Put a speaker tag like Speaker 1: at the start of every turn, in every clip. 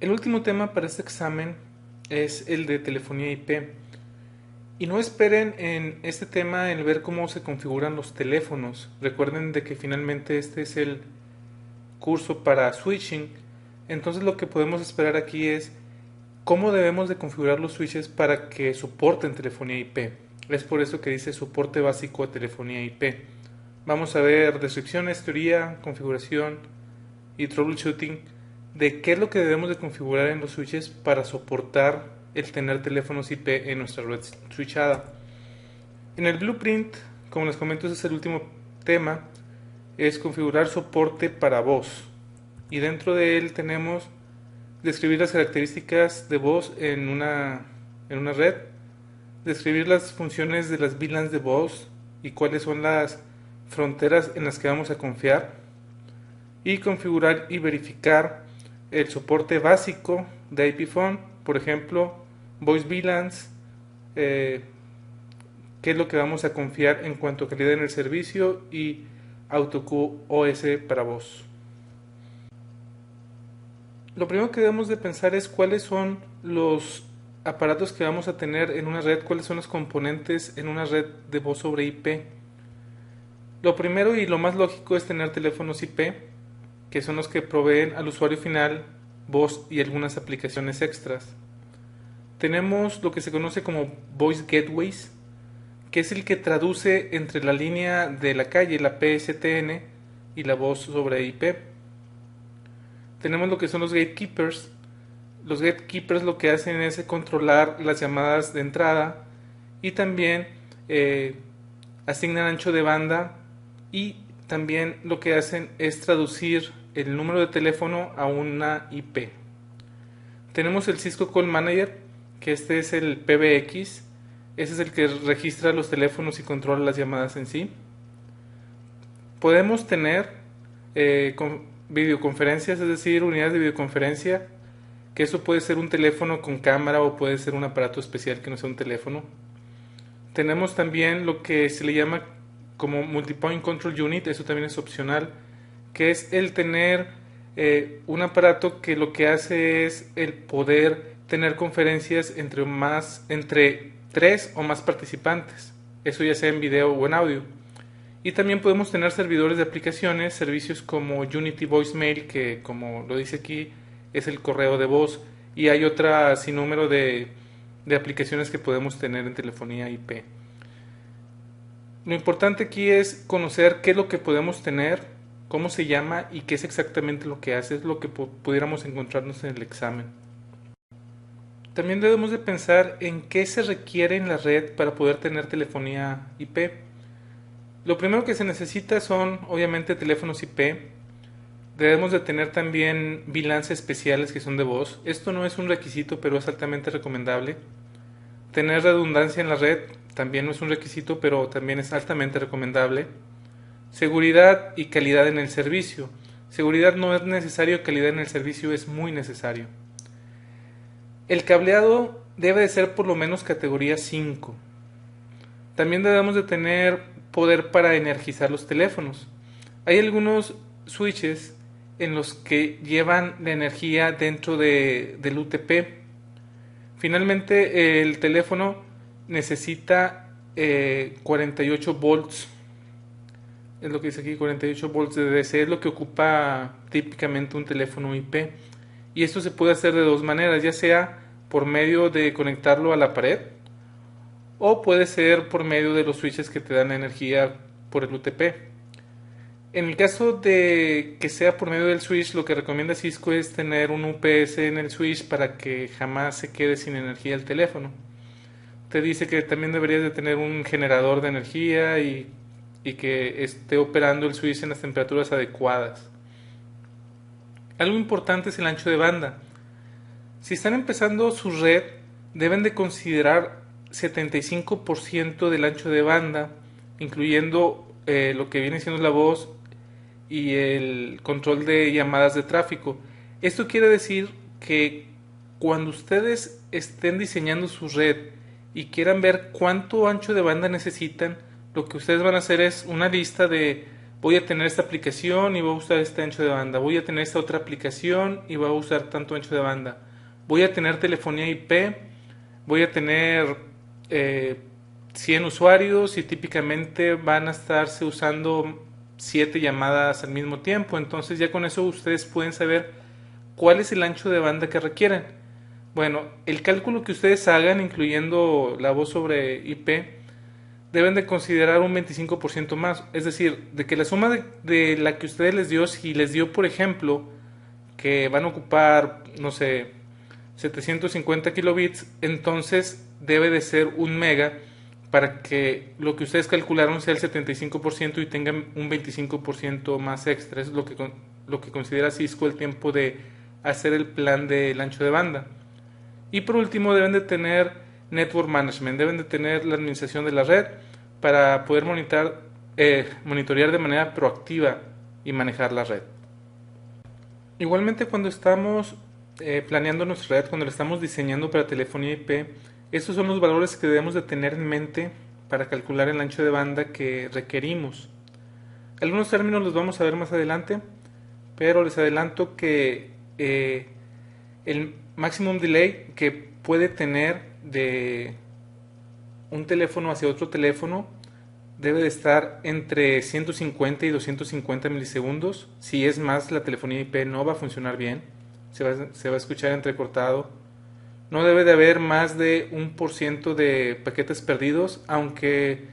Speaker 1: El último tema para este examen es el de telefonía IP. Y no esperen en este tema en ver cómo se configuran los teléfonos. Recuerden de que finalmente este es el curso para switching. Entonces lo que podemos esperar aquí es cómo debemos de configurar los switches para que soporten telefonía IP. Es por eso que dice soporte básico a telefonía IP. Vamos a ver descripciones, teoría, configuración y troubleshooting de qué es lo que debemos de configurar en los switches para soportar el tener teléfonos IP en nuestra red switchada. En el blueprint, como les comento, ese es el último tema, es configurar soporte para voz. Y dentro de él tenemos describir las características de voz en una red, describir las funciones de las VLANs de voz y cuáles son las fronteras en las que vamos a confiar, y configurar y verificar el soporte básico de IP phone, por ejemplo, voice VLANs, qué es lo que vamos a confiar en cuanto a calidad en el servicio y AutoQ OS para voz. Lo primero que debemos de pensar es cuáles son los aparatos que vamos a tener en una red, cuáles son los componentes en una red de voz sobre IP. Lo primero y lo más lógico es tener teléfonos IP, que son los que proveen al usuario final voz y algunas aplicaciones extras. Tenemos lo que se conoce como Voice Gateways, que es el que traduce entre la línea de la calle, la PSTN, y la voz sobre IP. Tenemos lo que son los gatekeepers. Los gatekeepers lo que hacen es controlar las llamadas de entrada y también asignan ancho de banda, y también lo que hacen es traducir el número de teléfono a una IP. Tenemos el Cisco Call Manager, que este es el PBX. Ese es el que registra los teléfonos y controla las llamadas en sí. Podemos tener videoconferencias, es decir, unidades de videoconferencia, que eso puede ser un teléfono con cámara o puede ser un aparato especial que no sea un teléfono. Tenemos también lo que se le llama como Multipoint Control Unit, eso también es opcional, que es el tener un aparato que lo que hace es el poder tener conferencias entre 3 o más participantes, eso ya sea en video o en audio. Y también podemos tener servidores de aplicaciones, servicios como Unity Voicemail, que como lo dice aquí es el correo de voz, y hay otra sinnúmero de aplicaciones que podemos tener en telefonía IP. Lo importante aquí es conocer qué es lo que podemos tener, cómo se llama y qué es exactamente lo que hace, es lo que pudiéramos encontrarnos en el examen. También debemos de pensar en qué se requiere en la red para poder tener telefonía IP. Lo primero que se necesita son obviamente teléfonos IP. Debemos de tener también VLANs especiales que son de voz. Esto no es un requisito, pero es altamente recomendable. Tener redundancia en la red también no es un requisito, pero también es altamente recomendable. Seguridad y calidad en el servicio. Seguridad no es necesario, calidad en el servicio es muy necesario. El cableado debe de ser por lo menos categoría 5. También debemos de tener poder para energizar los teléfonos. Hay algunos switches en los que llevan la energía dentro del UTP. Finalmente el teléfono necesita 48 volts, es lo que dice aquí, 48 volts de DC, es lo que ocupa típicamente un teléfono IP. Y esto se puede hacer de dos maneras, ya sea por medio de conectarlo a la pared, o puede ser por medio de los switches que te dan la energía por el UTP. En el caso de que sea por medio del switch, lo que recomienda Cisco es tener un UPS en el switch para que jamás se quede sin energía el teléfono. Te dice que también deberías de tener un generador de energía y que esté operando el switch en las temperaturas adecuadas. Algo importante es el ancho de banda. Si están empezando su red, deben de considerar 75% del ancho de banda, incluyendo lo que viene siendo la voz y el control de llamadas de tráfico. Esto quiere decir que cuando ustedes estén diseñando su red y quieran ver cuánto ancho de banda necesitan, lo que ustedes van a hacer es una lista de voy a tener esta aplicación y voy a usar este ancho de banda, voy a tener esta otra aplicación y voy a usar tanto ancho de banda, voy a tener telefonía IP, voy a tener 100 usuarios y típicamente van a estarse usando 7 llamadas al mismo tiempo. Entonces ya con eso ustedes pueden saber cuál es el ancho de banda que requieren. Bueno, el cálculo que ustedes hagan, incluyendo la voz sobre IP, deben de considerar un 25% más. Es decir, de que la suma de la que ustedes les dio, si les dio, por ejemplo, que van a ocupar, no sé, 750 kilobits, entonces debe de ser 1 mega para que lo que ustedes calcularon sea el 75% y tengan un 25% más extra. Es lo que considera Cisco el tiempo de hacer el plan del ancho de banda. Y por último deben de tener Network Management, deben de tener la administración de la red para poder monitorear de manera proactiva y manejar la red. Igualmente cuando estamos planeando nuestra red, cuando la estamos diseñando para telefonía IP, estos son los valores que debemos de tener en mente para calcular el ancho de banda que requerimos. Algunos términos los vamos a ver más adelante, pero les adelanto que el maximum delay que puede tener de un teléfono hacia otro teléfono debe de estar entre 150 y 250 milisegundos. Si es más, la telefonía IP no va a funcionar bien, se va a escuchar entrecortado. No debe de haber más de 1% de paquetes perdidos, aunque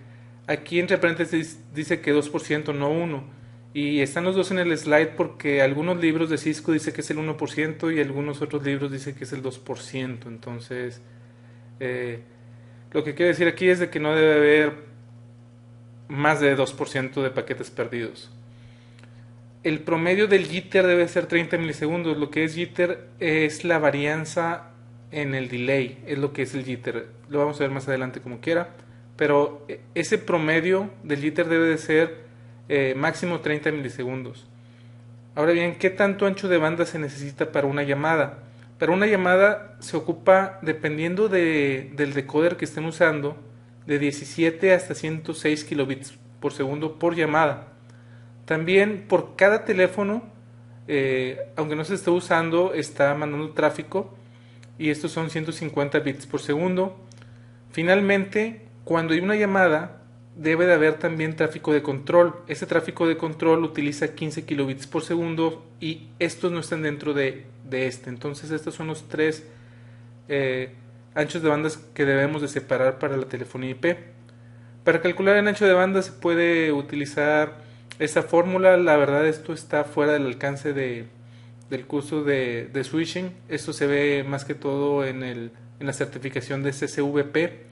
Speaker 1: aquí entre paréntesis dice que 2%, no 1%. Y están los dos en el slide porque algunos libros de Cisco dice que es el 1% y algunos otros libros dice que es el 2%. Entonces, lo que quiero decir aquí es de que no debe haber más de 2% de paquetes perdidos. El promedio del jitter debe ser 30 milisegundos. Lo que es jitter es la varianza en el delay, es lo que es el jitter. Lo vamos a ver más adelante como quiera, pero ese promedio del jitter debe de ser máximo 30 milisegundos. Ahora bien, ¿qué tanto ancho de banda se necesita para una llamada? Para una llamada se ocupa, dependiendo del decoder que estén usando, de 17 hasta 106 kilobits por segundo por llamada. También por cada teléfono, aunque no se esté usando, está mandando tráfico y estos son 150 bits por segundo. Finalmente, cuando hay una llamada, debe de haber también tráfico de control. Ese tráfico de control utiliza 15 kilobits por segundo y estos no están dentro de este. Entonces estos son los tres anchos de bandas que debemos de separar para la telefonía IP. Para calcular el ancho de banda se puede utilizar esta fórmula. La verdad esto está fuera del alcance del curso de switching. Esto se ve más que todo en la certificación de CCVP,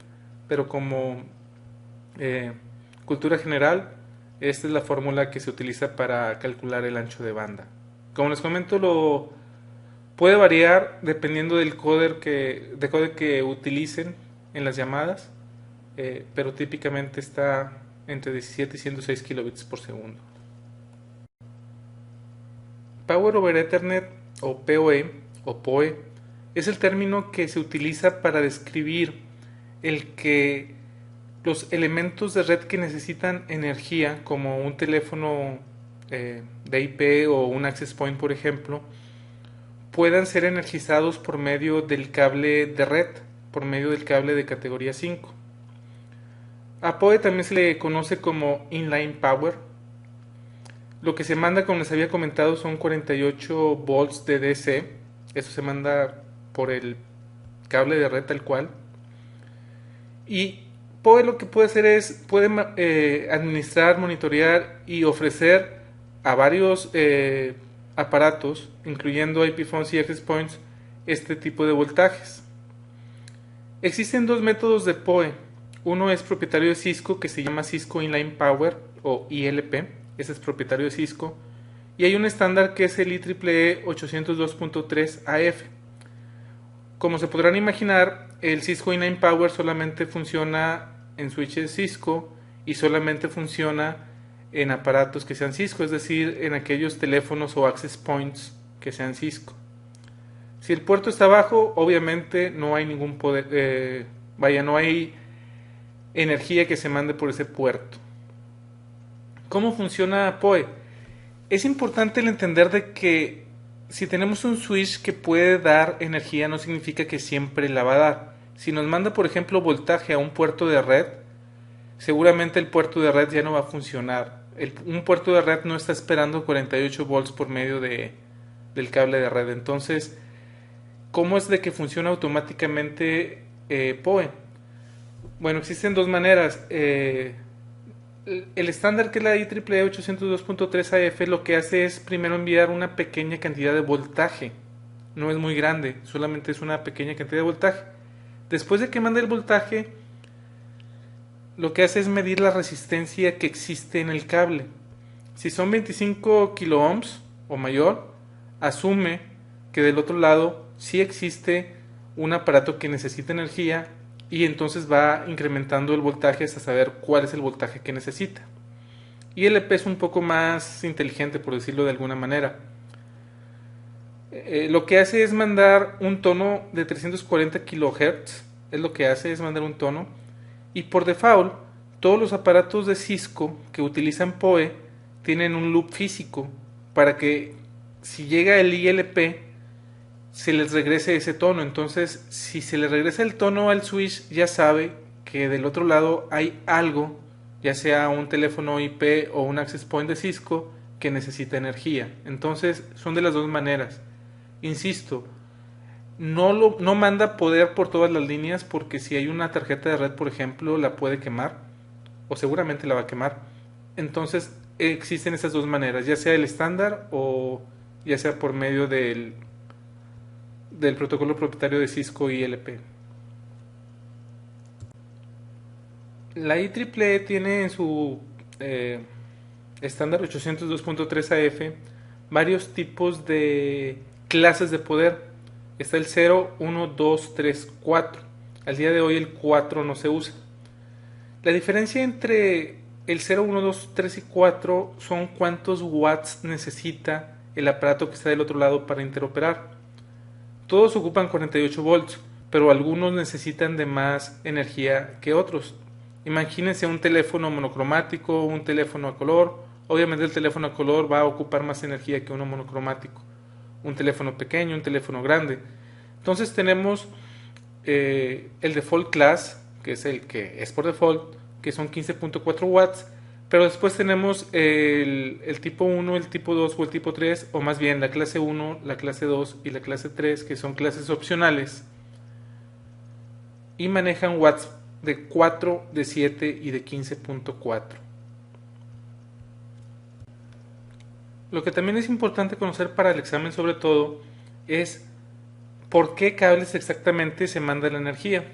Speaker 1: pero como cultura general, esta es la fórmula que se utiliza para calcular el ancho de banda. Como les comento, puede variar dependiendo del decóder que utilicen en las llamadas, pero típicamente está entre 17 y 106 kilobits por segundo. Power over Ethernet o PoE o PoE es el término que se utiliza para describir el que los elementos de red que necesitan energía, como un teléfono de IP o un access point, por ejemplo, puedan ser energizados por medio del cable de red, por medio del cable de categoría 5. A PoE también se le conoce como inline power. Lo que se manda, como les había comentado, son 48 volts de DC. Eso se manda por el cable de red tal cual. Y PoE lo que puede hacer es, administrar, monitorear y ofrecer a varios aparatos, incluyendo IP phones y access points, este tipo de voltajes. Existen dos métodos de PoE. Uno es propietario de Cisco, que se llama Cisco Inline Power o ILP. Ese es propietario de Cisco. Y hay un estándar que es el IEEE 802.3 AF. Como se podrán imaginar, el Cisco Inline Power solamente funciona en switches Cisco y solamente funciona en aparatos que sean Cisco, es decir, en aquellos teléfonos o access points que sean Cisco. Si el puerto está bajo, obviamente no hay ningún poder, no hay energía que se mande por ese puerto. ¿Cómo funciona PoE? Es importante el entender de que si tenemos un switch que puede dar energía, no significa que siempre la va a dar. Si nos manda, por ejemplo, voltaje a un puerto de red, seguramente el puerto de red ya no va a funcionar. Un puerto de red no está esperando 48 volts por medio del cable de red. Entonces, ¿cómo es de que funciona automáticamente PoE? Bueno, existen dos maneras. El estándar, que es la IEEE 802.3 AF, lo que hace es primero enviar una pequeña cantidad de voltaje. No es muy grande, solamente es una pequeña cantidad de voltaje. Después de que manda el voltaje, lo que hace es medir la resistencia que existe en el cable. Si son 25 kiloohms o mayor, asume que del otro lado sí existe un aparato que necesita energía, y entonces va incrementando el voltaje hasta saber cuál es el voltaje que necesita. Y el EP es un poco más inteligente, por decirlo de alguna manera. Lo que hace es mandar un tono de 340 kHz, es lo que hace, es mandar un tono, y por default todos los aparatos de Cisco que utilizan PoE tienen un loop físico para que si llega el ILP se les regrese ese tono. Entonces, si se le regresa el tono al switch, ya sabe que del otro lado hay algo, ya sea un teléfono IP o un access point de Cisco, que necesita energía. Entonces, son de las dos maneras. Insisto, no manda poder por todas las líneas, porque si hay una tarjeta de red, por ejemplo, la puede quemar, o seguramente la va a quemar. Entonces, existen esas dos maneras, ya sea el estándar o ya sea por medio del protocolo propietario de Cisco ILP. La IEEE tiene en su estándar 802.3 AF varios tipos de clases de poder. Está el 0, 1, 2, 3, 4. Al día de hoy el 4 no se usa. La diferencia entre el 0, 1, 2, 3 y 4 son cuántos watts necesita el aparato que está del otro lado para interoperar. Todos ocupan 48 volts, pero algunos necesitan de más energía que otros. Imagínense un teléfono monocromático, un teléfono a color. Obviamente el teléfono a color va a ocupar más energía que uno monocromático. Un teléfono pequeño, un teléfono grande. Entonces tenemos el default class, que es el que es por default, que son 15.4 watts. Pero después tenemos el tipo 1, el tipo 2 o el tipo 3, o más bien la clase 1, la clase 2 y la clase 3, que son clases opcionales, y manejan watts de 4, de 7 y de 15.4. Lo que también es importante conocer para el examen, sobre todo, es por qué cables exactamente se manda la energía.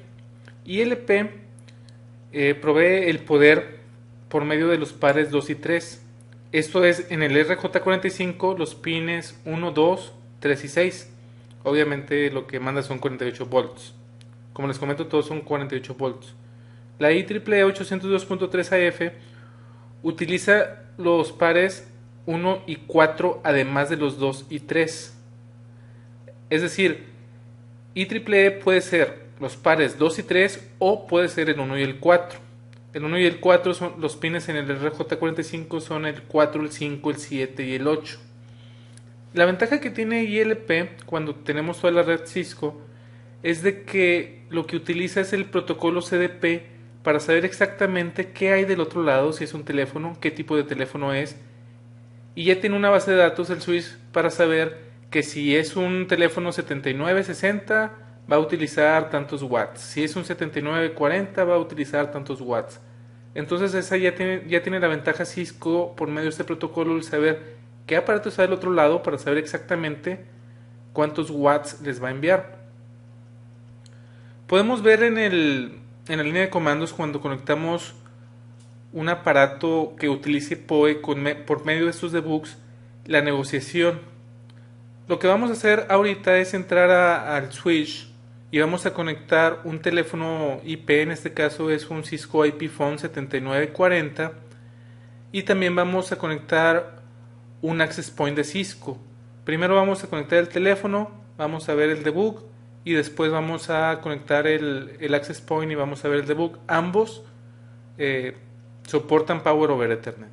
Speaker 1: ILP provee el poder por medio de los pares 2 y 3. Esto es en el RJ45 los pines 1, 2, 3 y 6. Obviamente lo que manda son 48 volts. Como les comento, todos son 48 volts. La IEEE 802.3 AF utiliza los pares 1 y 4 además de los 2 y 3. Es decir, IEEE puede ser los pares 2 y 3 o puede ser el 1 y el 4. El 1 y el 4 son los pines en el RJ45, son el 4, el 5, el 7 y el 8. La ventaja que tiene ILP cuando tenemos toda la red Cisco es de que lo que utiliza es el protocolo CDP para saber exactamente qué hay del otro lado, si es un teléfono, qué tipo de teléfono es, y ya tiene una base de datos el switch para saber que si es un teléfono 7960 va a utilizar tantos watts, si es un 7940 va a utilizar tantos watts. Entonces esa ya tiene la ventaja Cisco por medio de este protocolo, el saber qué aparato está del otro lado para saber exactamente cuántos watts les va a enviar. Podemos ver en la línea de comandos cuando conectamos un aparato que utilice PoE por medio de estos debugs, la negociación. Lo que vamos a hacer ahorita es entrar al switch y vamos a conectar un teléfono IP, en este caso es un Cisco IP Phone 7940, y también vamos a conectar un access point de Cisco. Primero vamos a conectar el teléfono, vamos a ver el debug y después vamos a conectar el access point y vamos a ver el debug. Ambos soportan Power over Ethernet.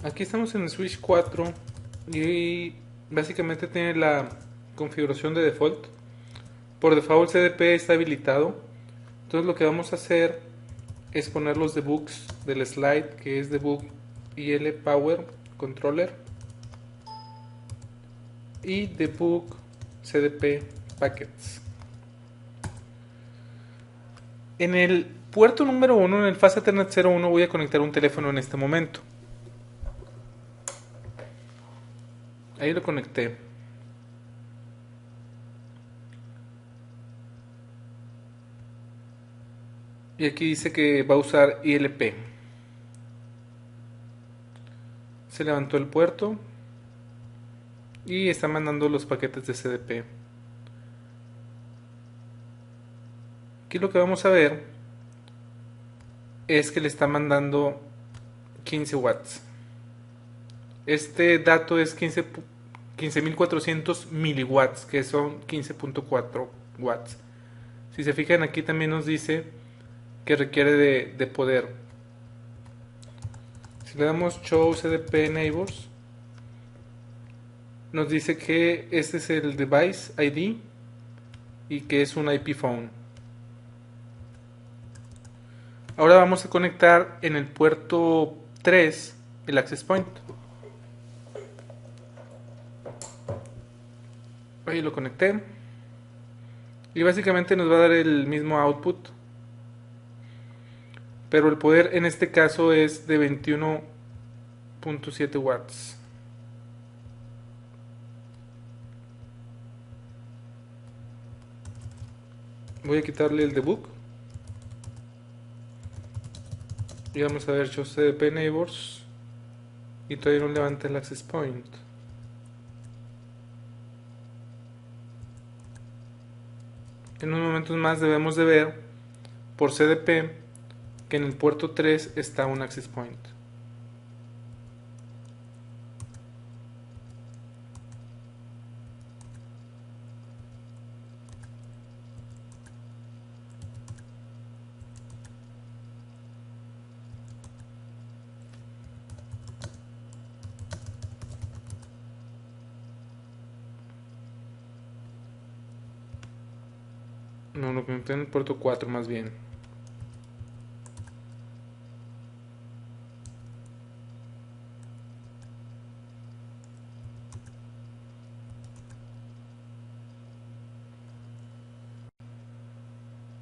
Speaker 1: Aquí estamos en el switch 4 y básicamente tiene la configuración de default. Por default CDP está habilitado. Entonces lo que vamos a hacer es poner los debugs del slide, que es debug IL Power Controller y debug CDP Packets. En el puerto número 1, en el Fast Ethernet 01, voy a conectar un teléfono en este momento. Ahí lo conecté. Y aquí dice que va a usar ILP. Se levantó el puerto y está mandando los paquetes de CDP. Aquí lo que vamos a ver es que le está mandando 15 watts. Este dato es 15.400 miliwatts, que son 15.4 watts. Si se fijan, aquí también nos dice que requiere de poder. Si le damos Show CDP Neighbors, nos dice que este es el device ID y que es un IP phone. Ahora vamos a conectar en el puerto 3 el access point. Ahí lo conecté y básicamente nos va a dar el mismo output, pero el poder en este caso es de 21.7 watts. Voy a quitarle el debug y vamos a ver Show CDP Neighbors y todavía no levanta el access point. En unos momentos más debemos de ver por CDP que en el puerto 3 está un access point. No, lo conecté en el puerto 4 más bien.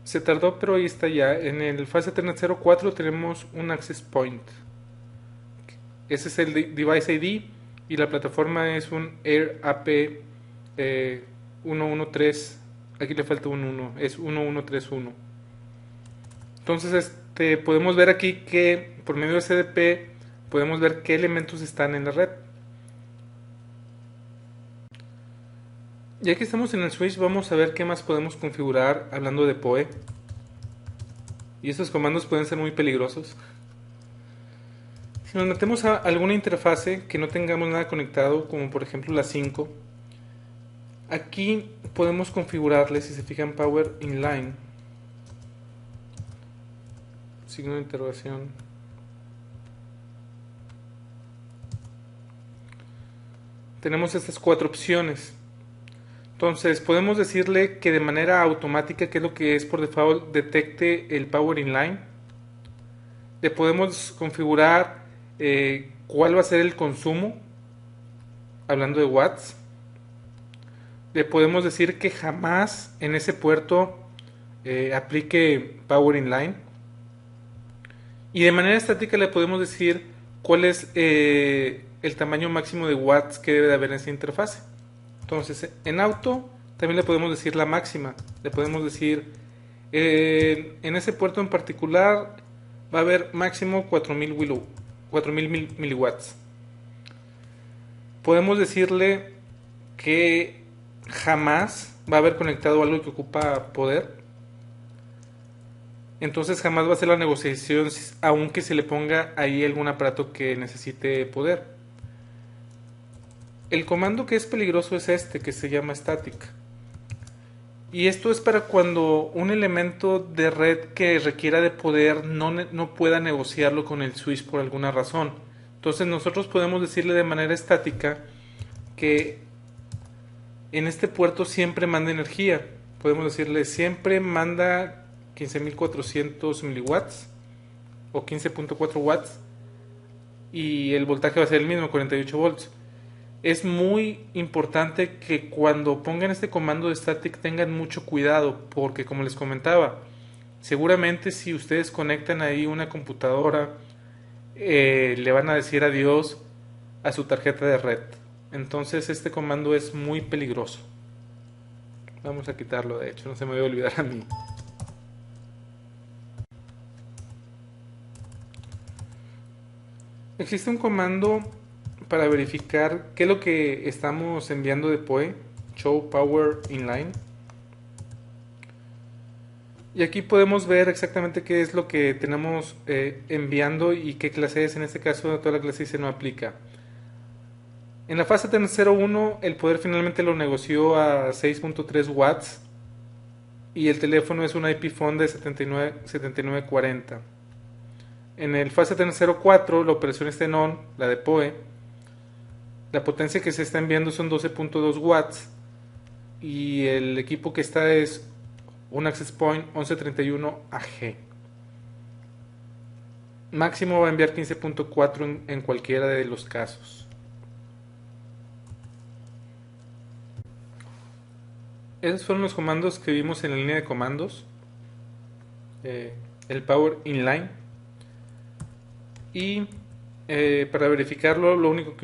Speaker 1: Se tardó, pero ahí está ya. En el Fast Ethernet 04 tenemos un access point. Ese es el device ID y la plataforma es un Air AP 113. Aquí le falta un 1, es 1131. Entonces podemos ver aquí que por medio de CDP podemos ver qué elementos están en la red. Ya que estamos en el switch, vamos a ver qué más podemos configurar hablando de PoE. Y estos comandos pueden ser muy peligrosos. Si nos metemos a alguna interfase que no tengamos nada conectado, como por ejemplo la 5, aquí podemos configurarle, si se fijan, Power Inline, signo de interrogación. Tenemos estas 4 opciones. Entonces podemos decirle que de manera automática, que es lo que es por default, detecte el Power Inline. Le podemos configurar cuál va a ser el consumo, hablando de watts. Le podemos decir que jamás en ese puerto aplique Power Inline. Y de manera estática le podemos decir cuál es el tamaño máximo de watts que debe de haber en esa interfase. Entonces, en auto también le podemos decir la máxima. Le podemos decir, en ese puerto en particular va a haber máximo 4000 miliwatts. Podemos decirle que jamás va a haber conectado algo que ocupa poder. Entonces jamás va a ser la negociación aunque se le ponga ahí algún aparato que necesite poder. El comando que es peligroso es este, que se llama static. Y esto es para cuando un elemento de red que requiera de poder no pueda negociarlo con el switch por alguna razón. Entonces nosotros podemos decirle de manera estática que en este puerto siempre manda energía. Podemos decirle siempre manda 15.400 miliwatts o 15.4 watts y el voltaje va a ser el mismo, 48 volts. Es muy importante que cuando pongan este comando de static tengan mucho cuidado, porque como les comentaba, seguramente si ustedes conectan ahí una computadora, le van a decir adiós a su tarjeta de red. Entonces este comando es muy peligroso. Vamos a quitarlo, de hecho, no se me voy a olvidar a mí. Existe un comando para verificar qué es lo que estamos enviando de PoE, Show Power Inline. Y aquí podemos ver exactamente qué es lo que tenemos enviando y qué clase es. En este caso toda la clase dice no aplica. En la fase 01 el poder finalmente lo negoció a 6.3 watts y el teléfono es un IP phone de 7940. En el fase 04 la operación está en on, la de PoE. La potencia que se está enviando son 12.2 watts y el equipo que está es un access point 1131 AG. Máximo va a enviar 15.4 en cualquiera de los casos. Esos fueron los comandos que vimos en la línea de comandos. El Power Inline. Y para verificarlo, lo único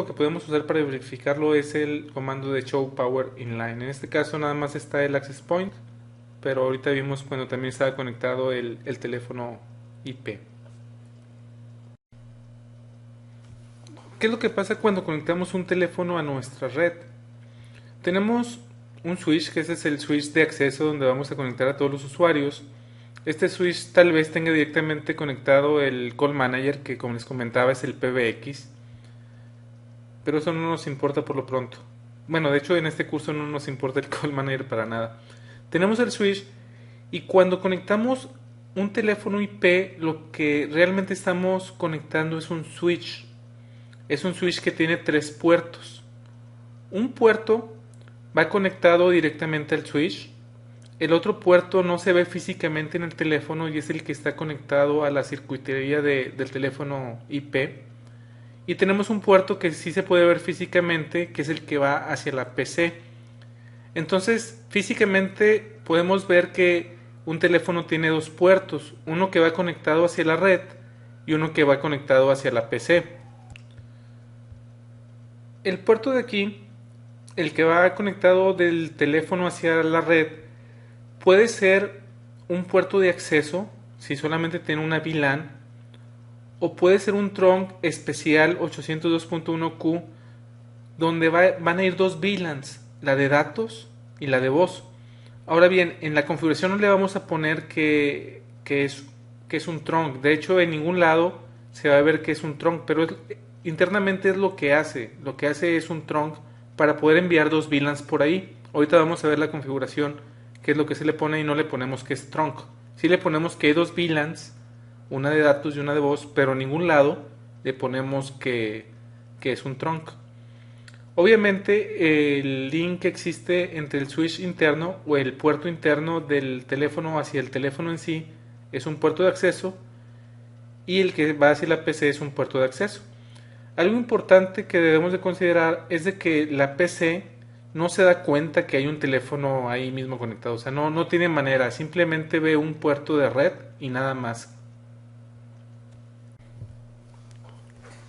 Speaker 1: que podemos usar para verificarlo es el comando de Show Power Inline. En este caso nada más está el access point, pero ahorita vimos cuando también estaba conectado el teléfono IP. ¿Qué es lo que pasa cuando conectamos un teléfono a nuestra red? Tenemos un switch, que ese es el switch de acceso donde vamos a conectar a todos los usuarios. Este switch tal vez tenga directamente conectado el Call Manager, que como les comentaba es el PBX, pero eso no nos importa por lo pronto. Bueno, de hecho en este curso no nos importa el Call Manager para nada. Tenemos el switch y cuando conectamos un teléfono IP, lo que realmente estamos conectando es un switch. Es un switch que tiene 3 puertos. Un puerto va conectado directamente al switch. El otro puerto no se ve físicamente en el teléfono y es el que está conectado a la circuitería del teléfono IP. Y tenemos un puerto que sí se puede ver físicamente, que es el que va hacia la PC. Entonces, físicamente podemos ver que un teléfono tiene 2 puertos, uno que va conectado hacia la red y uno que va conectado hacia la PC. El puerto de aquí, el que va conectado del teléfono hacia la red, puede ser un puerto de acceso si solamente tiene una VLAN, o puede ser un trunk especial 802.1Q donde van a ir 2 VLANs, la de datos y la de voz. Ahora bien, en la configuración no le vamos a poner que es un trunk. De hecho, en ningún lado se va a ver que es un trunk, pero internamente es lo que hace. Lo que hace es un trunk para poder enviar 2 VLANs por ahí. Ahorita vamos a ver la configuración, qué es lo que se le pone, y no le ponemos que es trunk. Sí le ponemos que hay 2 VLANs, una de datos y una de voz, pero en ningún lado le ponemos que es un trunk. Obviamente el link que existe entre el switch interno o el puerto interno del teléfono hacia el teléfono en sí es un puerto de acceso, y el que va hacia la PC es un puerto de acceso. Algo importante que debemos de considerar es de que la PC no se da cuenta que hay un teléfono ahí mismo conectado. O sea, no tiene manera, simplemente ve un puerto de red y nada más.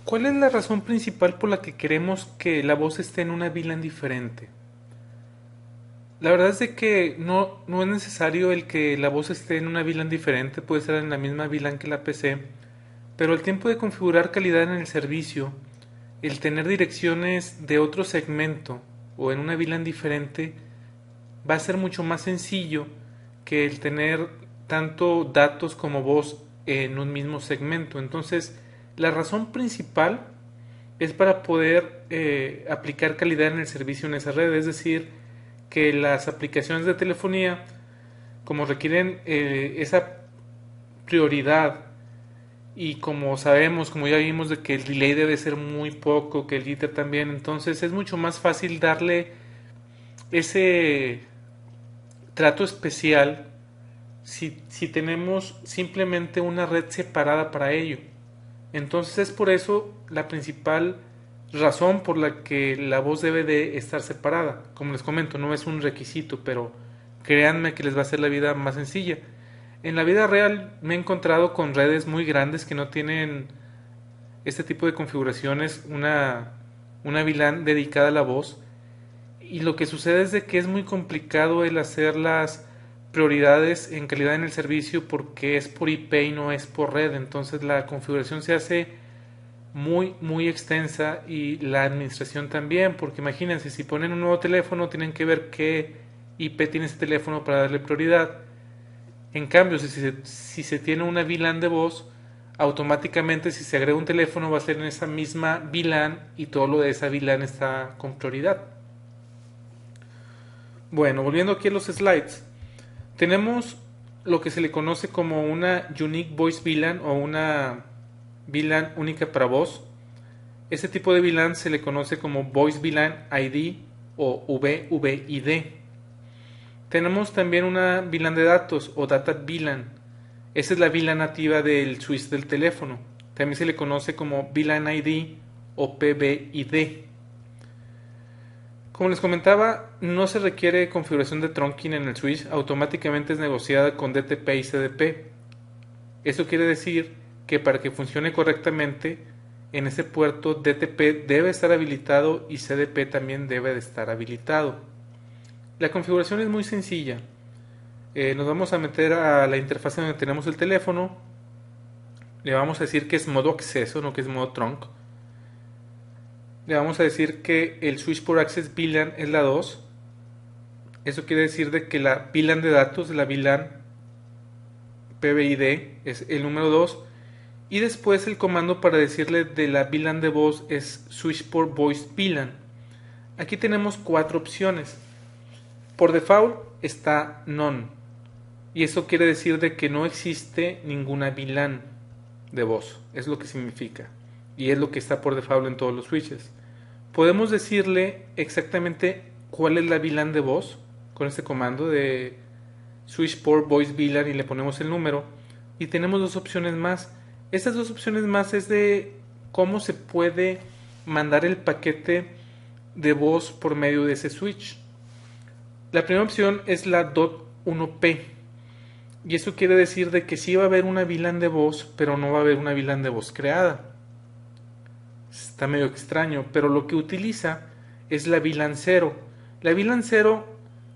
Speaker 1: ¿Cuál es la razón principal por la que queremos que la voz esté en una VLAN diferente? La verdad es de que no es necesario el que la voz esté en una VLAN diferente, puede estar en la misma VLAN que la PC, pero el tiempo de configurar calidad en el servicio, el tener direcciones de otro segmento o en una VLAN diferente, va a ser mucho más sencillo que el tener tanto datos como voz en un mismo segmento. Entonces, la razón principal es para poder aplicar calidad en el servicio en esa red, es decir, que las aplicaciones de telefonía, como requieren esa prioridad y como sabemos, como ya vimos, de que el delay debe ser muy poco, que el jitter también, entonces es mucho más fácil darle ese trato especial si tenemos simplemente una red separada para ello. Entonces es por eso la principal razón por la que la voz debe de estar separada. Como les comento, no es un requisito, pero créanme que les va a hacer la vida más sencilla. En la vida real me he encontrado con redes muy grandes que no tienen este tipo de configuraciones, una VLAN dedicada a la voz, y lo que sucede es de que es muy complicado el hacer las prioridades en calidad en el servicio porque es por IP y no es por red. Entonces la configuración se hace muy extensa y la administración también, porque imagínense, si ponen un nuevo teléfono tienen que ver qué IP tiene ese teléfono para darle prioridad. En cambio, si se tiene una VLAN de voz, automáticamente si se agrega un teléfono va a ser en esa misma VLAN y todo lo de esa VLAN está con prioridad. Bueno, volviendo aquí a los slides, tenemos lo que se le conoce como una Unique Voice VLAN o una VLAN única para voz. Este tipo de VLAN se le conoce como Voice VLAN ID o VVID. Tenemos también una VLAN de datos o Data VLAN. Esa es la VLAN nativa del switch del teléfono. También se le conoce como VLAN ID o PBID. Como les comentaba, no se requiere configuración de trunking en el switch, automáticamente es negociada con DTP y CDP. Eso quiere decir que para que funcione correctamente, en ese puerto DTP debe estar habilitado y CDP también debe de estar habilitado. La configuración es muy sencilla. Nos vamos a meter a la interfaz donde tenemos el teléfono. Le vamos a decir que es modo acceso, no que es modo trunk. Le vamos a decir que el switch por access VLAN es la 2. Eso quiere decir de que la VLAN de datos, la VLAN PBID, es el número 2. Y después el comando para decirle de la VLAN de voz es switch por voice VLAN. Aquí tenemos 4 opciones. Por default está none. Y eso quiere decir de que no existe ninguna VLAN de voz. Es lo que significa. Y es lo que está por default en todos los switches. Podemos decirle exactamente cuál es la VLAN de voz con este comando de switch port voice VLAN y le ponemos el número. Y tenemos 2 opciones más. Estas 2 opciones más es de cómo se puede mandar el paquete de voz por medio de ese switch. La primera opción es la .1p. Y eso quiere decir de que sí va a haber una VLAN de voz, pero no va a haber una VLAN de voz creada. Está medio extraño, pero lo que utiliza es la VLAN 0. La VLAN 0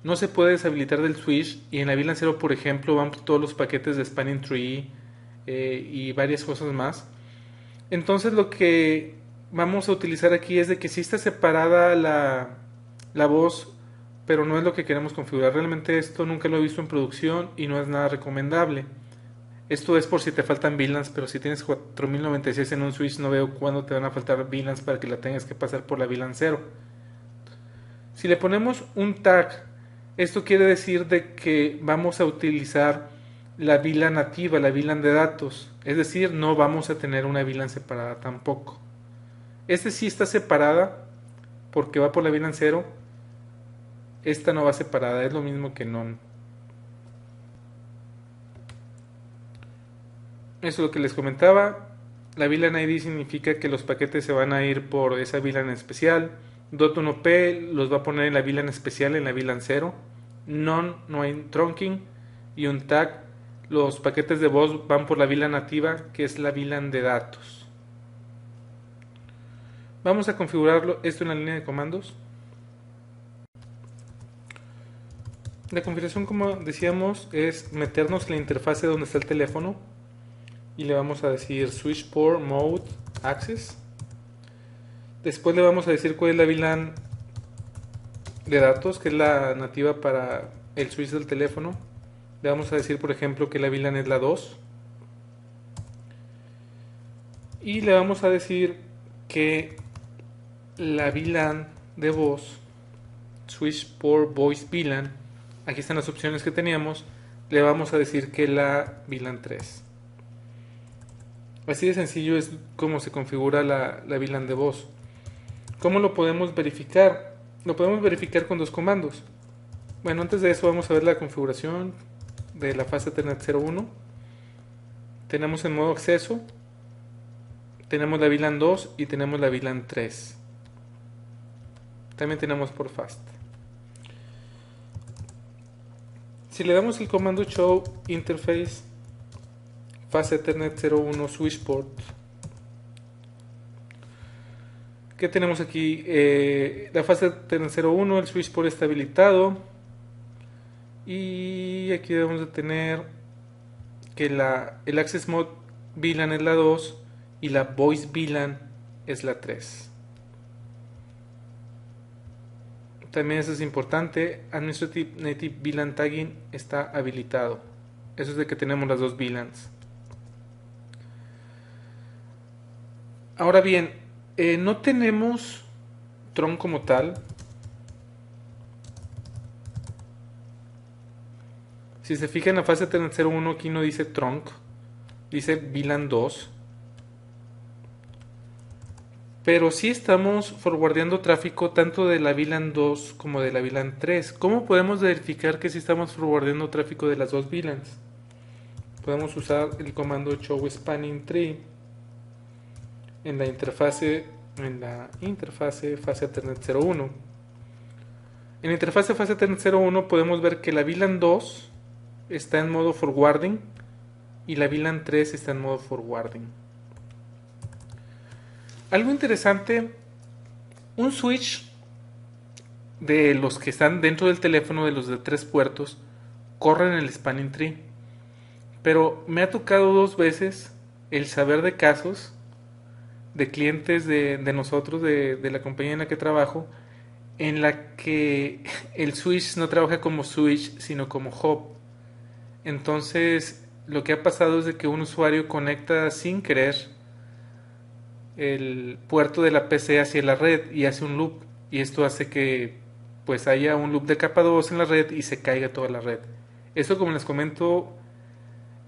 Speaker 1: no se puede deshabilitar del switch y en la VLAN 0, por ejemplo, van todos los paquetes de Spanning Tree y varias cosas más. Entonces lo que vamos a utilizar aquí es de que sí está separada la voz, pero no es lo que queremos configurar. Realmente esto nunca lo he visto en producción y no es nada recomendable. Esto es por si te faltan VLANs, pero si tienes 4096 en un switch no veo cuándo te van a faltar VLANs para que la tengas que pasar por la VLAN 0. Si le ponemos un tag, esto quiere decir de que vamos a utilizar la VLAN nativa, la VLAN de datos. Es decir, no vamos a tener una VLAN separada tampoco. Este sí está separada porque va por la VLAN 0. Esta no va separada, es lo mismo que none. Eso es lo que les comentaba. La VLAN ID significa que los paquetes se van a ir por esa VLAN especial. .1p los va a poner en la VLAN especial, en la VLAN 0. None, no hay trunking. Y un tag, los paquetes de voz van por la VLAN nativa, que es la VLAN de datos. Vamos a configurarlo esto en la línea de comandos. La configuración, como decíamos, es meternos en la interfase donde está el teléfono y le vamos a decir switch port mode access. Después le vamos a decir cuál es la VLAN de datos, que es la nativa para el switch del teléfono. Le vamos a decir, por ejemplo, que la VLAN es la 2. Y le vamos a decir que la VLAN de voz, switch port voice VLAN, aquí están las opciones que teníamos, le vamos a decir que la VLAN 3. Así de sencillo es como se configura la VLAN de voz. ¿Cómo lo podemos verificar? Lo podemos verificar con dos comandos. Bueno, antes de eso vamos a ver la configuración de la fase Ethernet 01. Tenemos en modo acceso, tenemos la VLAN 2 y tenemos la VLAN 3. También tenemos por fast. Si le damos el comando show interface fase Ethernet 01 switch port, ¿qué tenemos aquí? La fase Ethernet 01, el switch port está habilitado, y aquí debemos de tener que el access mode VLAN es la 2 y la voice VLAN es la 3. También eso es importante, Administrative Native VLAN Tagging está habilitado. Eso es de que tenemos las dos VLANs. Ahora bien, no tenemos Tron como tal. Si se fijan en la fase Ethernet 01, aquí no dice trunk, dice VLAN 2. Pero sí estamos forwardeando tráfico tanto de la VLAN 2 como de la VLAN 3. ¿Cómo podemos verificar que sí estamos forwardeando tráfico de las dos VLANs? Podemos usar el comando show spanning tree en la interfase fase Ethernet 01. En la interfase fase Ethernet 01 podemos ver que la VLAN 2 está en modo forwarding y la VLAN 3 está en modo forwarding. Algo interesante, un switch de los que están dentro del teléfono, de los de 3 puertos, corren el spanning tree. Pero me ha tocado 2 veces el saber de casos de clientes de nosotros, de la compañía en la que trabajo, en la que el switch no trabaja como switch, sino como hub. Entonces, lo que ha pasado es de que un usuario conecta sin querer el puerto de la PC hacia la red y hace un loop, y esto hace que pues haya un loop de capa 2 en la red y se caiga toda la red. Eso, como les comento,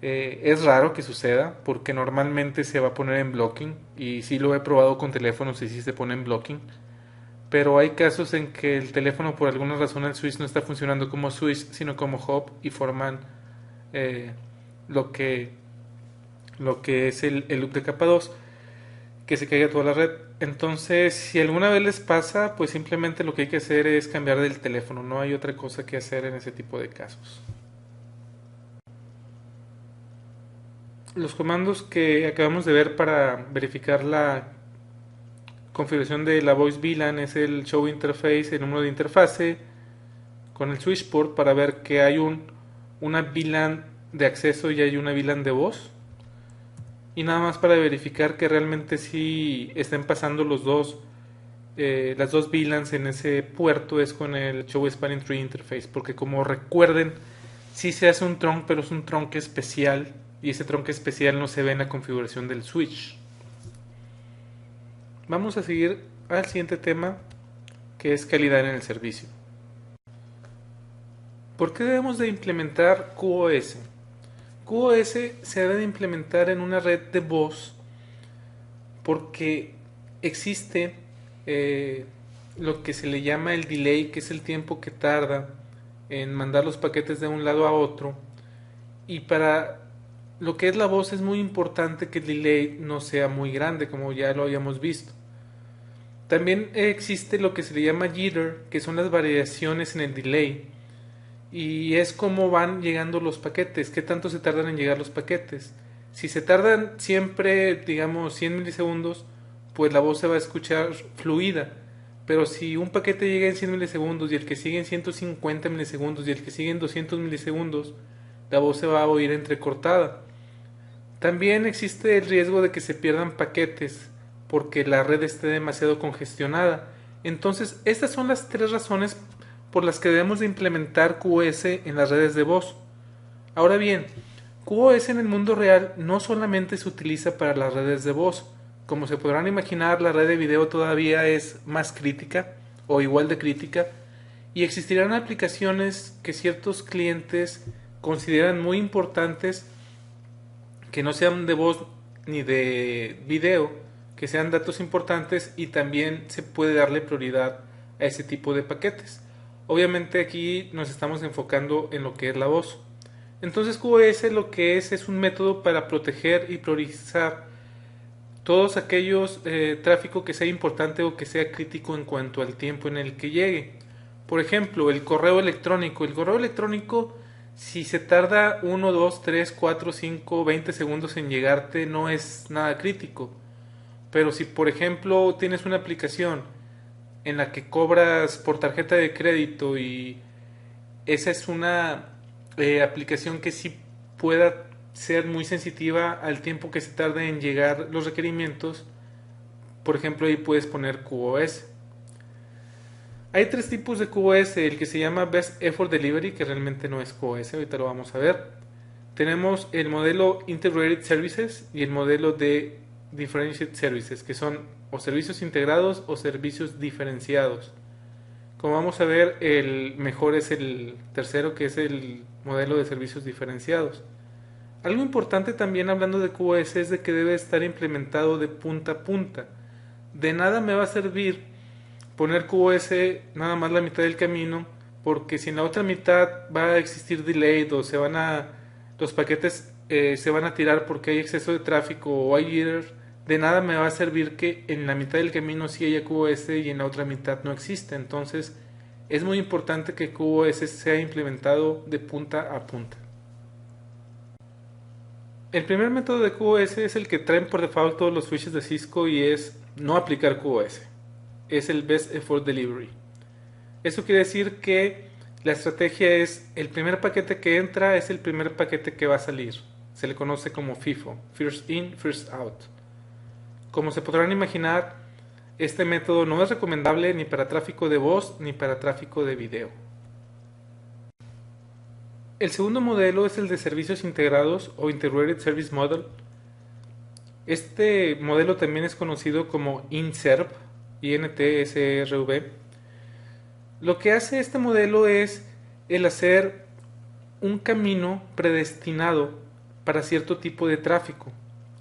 Speaker 1: es raro que suceda porque normalmente se va a poner en blocking, y sí lo he probado con teléfonos y sí se pone en blocking, pero hay casos en que el teléfono, por alguna razón, el switch no está funcionando como switch sino como hub, y forman lo que es el loop de capa 2, que se caiga toda la red. Entonces, si alguna vez les pasa, pues simplemente lo que hay que hacer es cambiar del teléfono. No hay otra cosa que hacer en ese tipo de casos. Los comandos que acabamos de ver para verificar la configuración de la voice VLAN es el show interface, el número de interfase con el switch port para ver que hay una VLAN de acceso y hay una VLAN de voz. Y nada más para verificar que realmente sí estén pasando las dos VLANs en ese puerto es con el Show Spanning Tree Interface, porque como recuerden, sí se hace un trunk, pero es un trunk especial, y ese trunk especial no se ve en la configuración del switch. Vamos a seguir al siguiente tema, que es calidad en el servicio. ¿Por qué debemos de implementar QoS? QoS se debe de implementar en una red de voz porque existe lo que se le llama el delay, que es el tiempo que tarda en mandar los paquetes de un lado a otro, y para lo que es la voz es muy importante que el delay no sea muy grande, como ya lo habíamos visto. También existe lo que se le llama jitter, que son las variaciones en el delay, y es como van llegando los paquetes, qué tanto se tardan en llegar los paquetes. Si se tardan siempre, digamos, 100 milisegundos, pues la voz se va a escuchar fluida. Pero si un paquete llega en 100 milisegundos y el que sigue en 150 milisegundos y el que sigue en 200 milisegundos, la voz se va a oír entrecortada. También existe el riesgo de que se pierdan paquetes porque la red esté demasiado congestionada. Entonces, estas son las 3 razones por las que debemos de implementar QoS en las redes de voz. Ahora bien, QoS en el mundo real no solamente se utiliza para las redes de voz. Como se podrán imaginar, la red de video todavía es más crítica o igual de crítica, y existirán aplicaciones que ciertos clientes consideran muy importantes que no sean de voz ni de video, que sean datos importantes, y también se puede darle prioridad a ese tipo de paquetes. Obviamente aquí nos estamos enfocando en lo que es la voz. Entonces QoS lo que es un método para proteger y priorizar todos aquellos tráfico que sea importante o que sea crítico en cuanto al tiempo en el que llegue. Por ejemplo, el correo electrónico. El correo electrónico, si se tarda 1, 2, 3, 4, 5, 20 segundos en llegarte, no es nada crítico. Pero si, por ejemplo, tienes una aplicación en la que cobras por tarjeta de crédito y esa es una aplicación que sí pueda ser muy sensitiva al tiempo que se tarde en llegar los requerimientos, por ejemplo, ahí puedes poner QoS. Hay tres tipos de QoS, el que se llama Best Effort Delivery, que realmente no es QoS, ahorita lo vamos a ver. Tenemos el modelo Integrated Services y el modelo de Differentiated Services, que son o servicios integrados o servicios diferenciados. Como vamos a ver, el mejor es el tercero, que es el modelo de servicios diferenciados. Algo importante también hablando de QoS es de que debe estar implementado de punta a punta. De nada me va a servir poner QoS nada más la mitad del camino, porque si en la otra mitad va a existir delay o los paquetes se van a tirar porque hay exceso de tráfico o hay jitter, de nada me va a servir que en la mitad del camino sí haya QoS y en la otra mitad no existe. Entonces es muy importante que QoS sea implementado de punta a punta. El primer método de QoS es el que traen por default todos los switches de Cisco y es no aplicar QoS. Es el Best Effort Delivery. Eso quiere decir que la estrategia es el primer paquete que entra es el primer paquete que va a salir. Se le conoce como FIFO, First In, First Out. Como se podrán imaginar, este método no es recomendable ni para tráfico de voz ni para tráfico de video. El segundo modelo es el de servicios integrados o Integrated Service Model. Este modelo también es conocido como INTSERV, INTSRV. Lo que hace este modelo es el hacer un camino predestinado para cierto tipo de tráfico.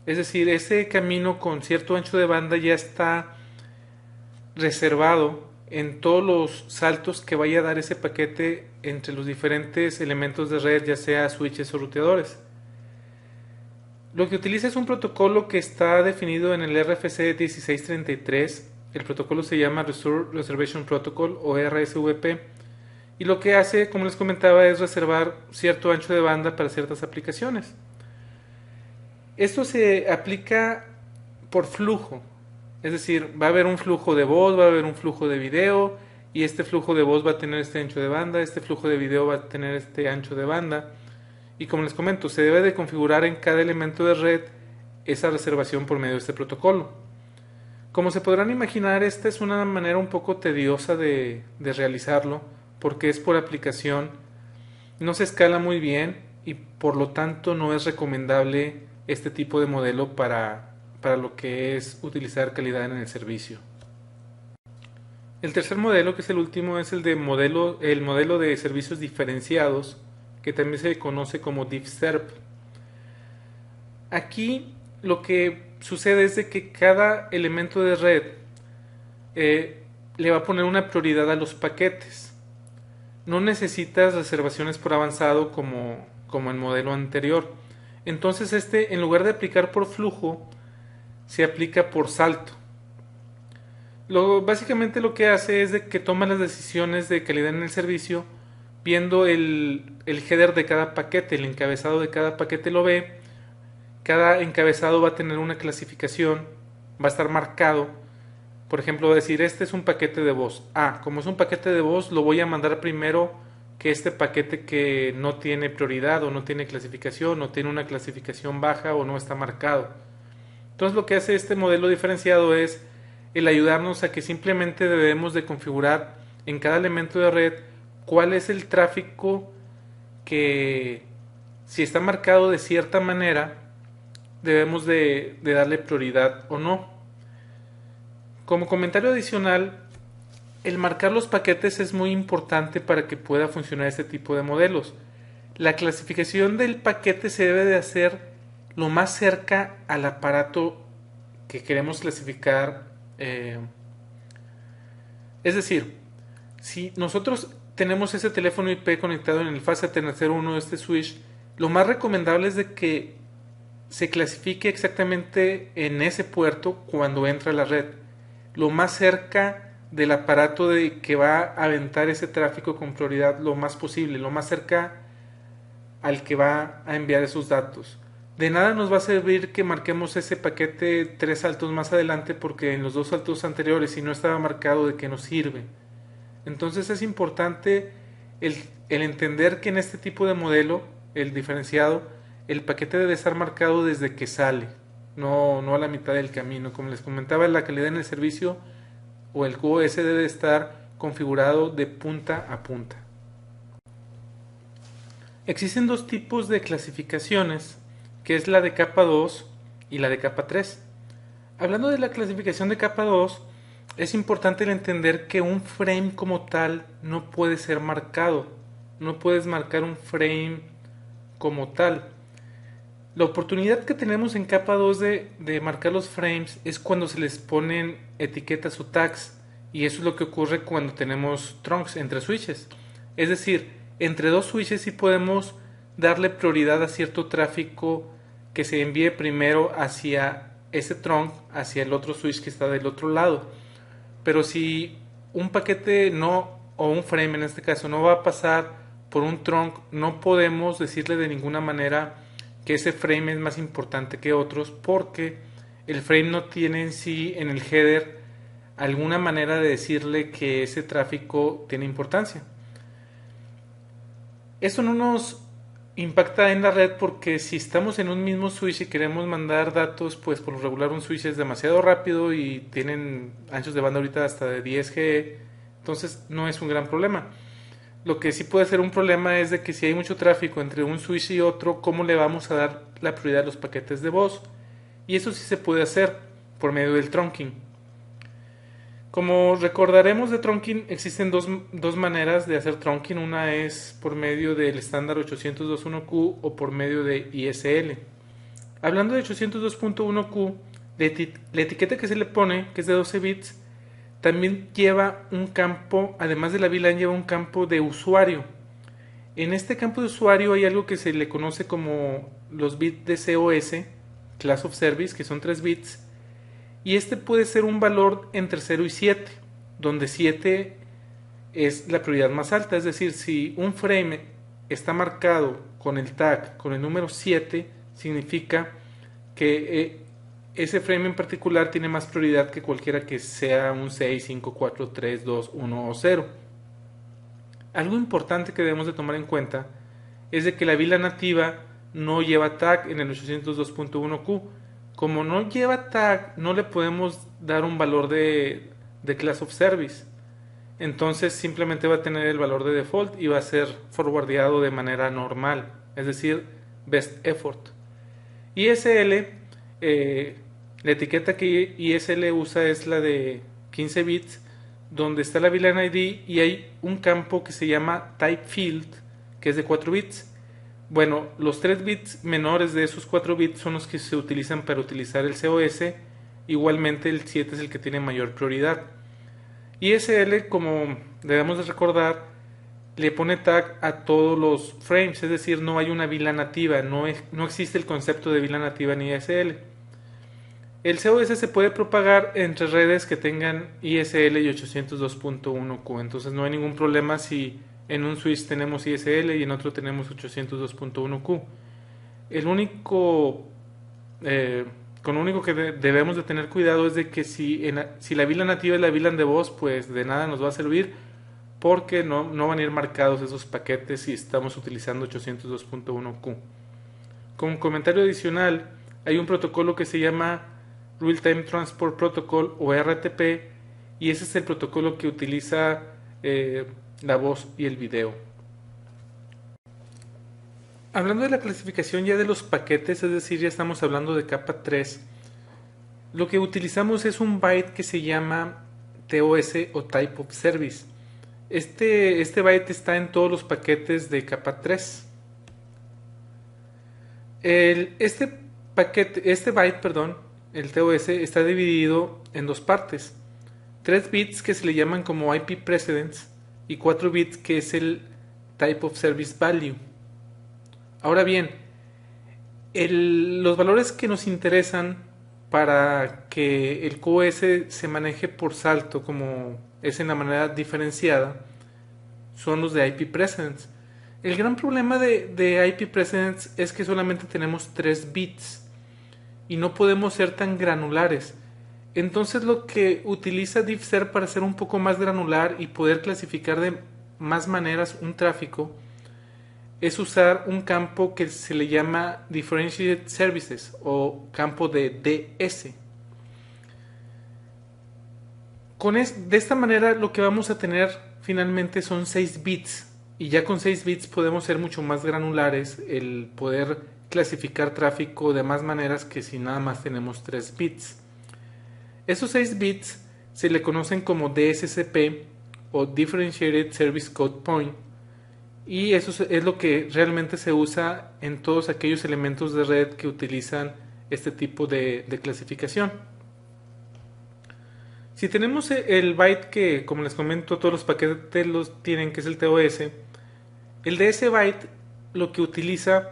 Speaker 1: Es decir, ese camino con cierto ancho de banda ya está reservado en todos los saltos que vaya a dar ese paquete entre los diferentes elementos de red, ya sea switches o ruteadores. Lo que utiliza es un protocolo que está definido en el RFC 1633. El protocolo se llama Reservation Protocol o RSVP. Y lo que hace, como les comentaba, es reservar cierto ancho de banda para ciertas aplicaciones. Esto se aplica por flujo. Es decir, va a haber un flujo de voz, va a haber un flujo de video, y este flujo de voz va a tener este ancho de banda, este flujo de video va a tener este ancho de banda. Y como les comento, se debe de configurar en cada elemento de red esa reservación por medio de este protocolo. Como se podrán imaginar, esta es una manera un poco tediosa de realizarlo, porque es por aplicación, no se escala muy bien y por lo tanto no es recomendable este tipo de modelo para lo que es utilizar calidad en el servicio. El tercer modelo, que es el último, es el modelo de servicios diferenciados, que también se conoce como DiffServ. Aquí lo que sucede es de que cada elemento de red le va a poner una prioridad a los paquetes. No necesitas reservaciones por avanzado como el modelo anterior. Entonces en lugar de aplicar por flujo, se aplica por salto. Básicamente lo que hace es de que toma las decisiones de calidad en el servicio viendo el header de cada paquete, el encabezado de cada paquete lo ve. Cada encabezado va a tener una clasificación, va a estar marcado. Por ejemplo, va a decir, este es un paquete de voz. Como es un paquete de voz, lo voy a mandar primero que este paquete que no tiene prioridad o no tiene clasificación o tiene una clasificación baja o no está marcado. Entonces lo que hace este modelo diferenciado es el ayudarnos a que simplemente debemos de configurar en cada elemento de red cuál es el tráfico que, si está marcado de cierta manera, debemos de darle prioridad o no. Como comentario adicional, el marcar los paquetes es muy importante para que pueda funcionar este tipo de modelos. La clasificación del paquete se debe de hacer lo más cerca al aparato que queremos clasificar. Es decir, si nosotros tenemos ese teléfono IP conectado en el fase Ethernet 01 de este switch, lo más recomendable es de que se clasifique exactamente en ese puerto cuando entra a la red, lo más cerca del aparato de que va a aventar ese tráfico con prioridad lo más posible, lo más cerca al que va a enviar esos datos. De nada nos va a servir que marquemos ese paquete 3 saltos más adelante, porque en los 2 saltos anteriores, si no estaba marcado, ¿de qué nos sirve? Entonces es importante el entender que en este tipo de modelo, el diferenciado, el paquete debe estar marcado desde que sale, no a la mitad del camino. Como les comentaba, la calidad en el servicio o el QoS debe estar configurado de punta a punta. Existen dos tipos de clasificaciones, que es la de capa 2 y la de capa 3. Hablando de la clasificación de capa 2, es importante el entender que un frame como tal no puede ser marcado. No puedes marcar un frame como tal. La oportunidad que tenemos en capa 2 de marcar los frames es cuando se les ponen etiquetas o tags. Y eso es lo que ocurre cuando tenemos trunks entre switches. Es decir, entre dos switches sí podemos darle prioridad a cierto tráfico que se envíe primero hacia ese trunk, hacia el otro switch que está del otro lado. Pero si un paquete no, o un frame en este caso, no va a pasar por un trunk, no podemos decirle de ninguna manera que ese frame es más importante que otros, porque el frame no tiene en sí, en el header, alguna manera de decirle que ese tráfico tiene importancia. Eso no nos impacta en la red, porque si estamos en un mismo switch y queremos mandar datos, pues por lo regular un switch es demasiado rápido y tienen anchos de banda ahorita hasta de 10G, entonces no es un gran problema. Lo que sí puede ser un problema es de que si hay mucho tráfico entre un switch y otro, ¿cómo le vamos a dar la prioridad a los paquetes de voz? Y eso sí se puede hacer por medio del trunking. Como recordaremos de trunking, existen dos maneras de hacer trunking. Una es por medio del estándar 802.1q o por medio de ISL. Hablando de 802.1q, la etiqueta que se le pone, que es de 12 bits, también lleva un campo, además de la VLAN, lleva un campo de usuario. En este campo de usuario hay algo que se le conoce como los bits de COS, Class of Service, que son 3 bits, y este puede ser un valor entre 0 y 7, donde 7 es la prioridad más alta. Es decir, si un frame está marcado con el tag con el número 7, significa que ese frame en particular tiene más prioridad que cualquiera que sea un 6, 5, 4, 3, 2, 1 o 0. Algo importante que debemos de tomar en cuenta es de que la VLAN nativa no lleva tag en el 802.1q. Como no lleva tag, no le podemos dar un valor de Class of Service. Entonces simplemente va a tener el valor de default y va a ser forwardeado de manera normal, es decir, best effort. ISL, la etiqueta que ISL usa es la de 15 bits, donde está la VLAN ID y hay un campo que se llama type field, que es de 4 bits. Bueno, los 3 bits menores de esos 4 bits son los que se utilizan para utilizar el COS. Igualmente el 7 es el que tiene mayor prioridad. ISL, como debemos de recordar, le pone tag a todos los frames, es decir, no hay una VLAN nativa, no existe el concepto de VLAN nativa en ISL. El COS se puede propagar entre redes que tengan ISL y 802.1q, entonces no hay ningún problema si en un switch tenemos ISL y en otro tenemos 802.1q. Con lo único que debemos de tener cuidado es de que si la VLAN nativa es la VLAN de voz, pues de nada nos va a servir, porque no van a ir marcados esos paquetes si estamos utilizando 802.1q. Como comentario adicional, hay un protocolo que se llama Real Time Transport Protocol o RTP, y ese es el protocolo que utiliza la voz y el video. Hablando de la clasificación ya de los paquetes, es decir, ya estamos hablando de capa 3, lo que utilizamos es un byte que se llama TOS o Type of Service. Este byte está en todos los paquetes de capa 3. Este este byte, perdón, el TOS, está dividido en dos partes. 3 bits que se le llaman como IP precedence y 4 bits que es el type of service value. Ahora bien, los valores que nos interesan para que el QoS se maneje por salto como es en la manera diferenciada son los de IP precedence. El gran problema de IP precedence es que solamente tenemos 3 bits y no podemos ser tan granulares. Entonces lo que utiliza DiffServ para ser un poco más granular y poder clasificar de más maneras un tráfico es usar un campo que se le llama Differentiated Services o campo de DS. De esta manera lo que vamos a tener finalmente son 6 bits y ya con 6 bits podemos ser mucho más granulares, el poder clasificar tráfico de más maneras que si nada más tenemos 3 bits. Esos 6 bits se le conocen como DSCP o Differentiated Service Code Point y eso es lo que realmente se usa en todos aquellos elementos de red que utilizan este tipo de clasificación. Si tenemos el byte que, como les comento, todos los paquetes los tienen, que es el TOS, el DS byte lo que utiliza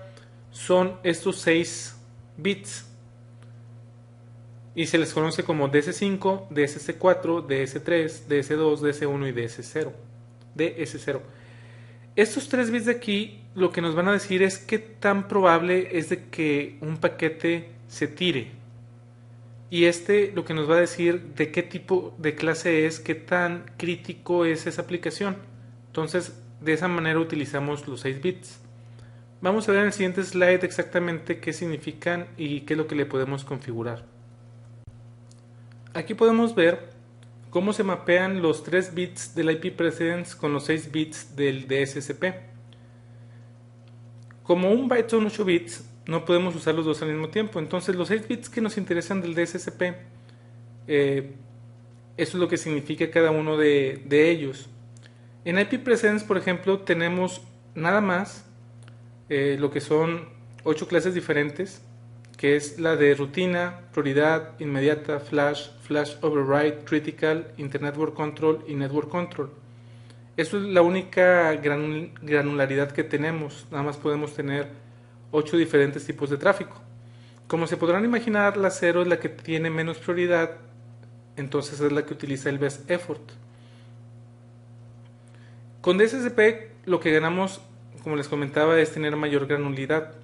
Speaker 1: son estos 6 bits y se les conoce como DS5, DSC4, DS3, DS2, DS1 y DS0. Estos 3 bits de aquí lo que nos van a decir es qué tan probable es de que un paquete se tire. Y lo que nos va a decir de qué tipo de clase es, qué tan crítico es esa aplicación. Entonces, de esa manera utilizamos los 6 bits. Vamos a ver en el siguiente slide exactamente qué significan y qué es lo que le podemos configurar. Aquí podemos ver cómo se mapean los 3 bits del IP precedence con los 6 bits del DSCP. Como un byte son 8 bits, no podemos usar los dos al mismo tiempo. Entonces los 6 bits que nos interesan del DSCP, eso es lo que significa cada uno de ellos. En IP precedence, por ejemplo, tenemos nada más lo que son 8 clases diferentes, que es la de rutina, prioridad, inmediata, flash, flash override, critical, internetwork control y network control. Eso es la única granularidad que tenemos. Nada más podemos tener 8 diferentes tipos de tráfico. Como se podrán imaginar, la 0 es la que tiene menos prioridad, entonces es la que utiliza el best effort. Con DSCP lo que ganamos, como les comentaba, es tener mayor granularidad.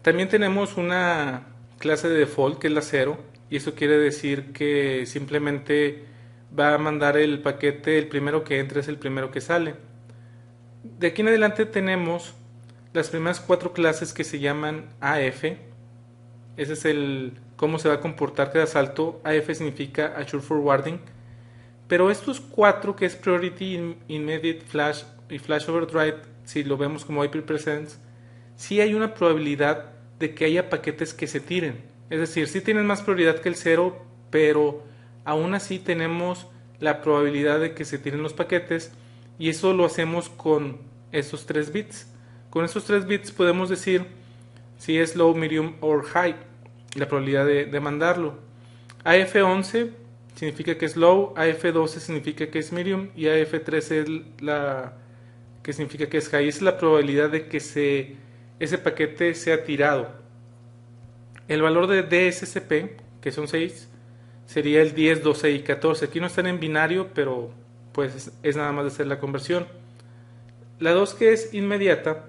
Speaker 1: También tenemos una clase de default que es la 0 y eso quiere decir que simplemente va a mandar el paquete, el primero que entra es el primero que sale. De aquí en adelante tenemos las primeras 4 clases que se llaman AF. Ese es cómo se va a comportar cada salto. AF significa Assure Forwarding. Pero estos 4 que es Priority, Immediate, Flash y Flash Overdrive, si lo vemos como IP Presence, sí hay una probabilidad de que haya paquetes que se tiren. Es decir, sí tienen más prioridad que el 0, pero aún así tenemos la probabilidad de que se tiren los paquetes y eso lo hacemos con esos 3 bits. Con esos 3 bits podemos decir si es low, medium o high, la probabilidad de mandarlo. AF11 significa que es low, AF12 significa que es medium y AF13 es la que significa que es high. Esa es la probabilidad de que ese paquete sea tirado. El valor de DSCP, que son 6, sería el 10, 12 y 14. Aquí no están en binario, pero pues es nada más de hacer la conversión. La 2, que es inmediata,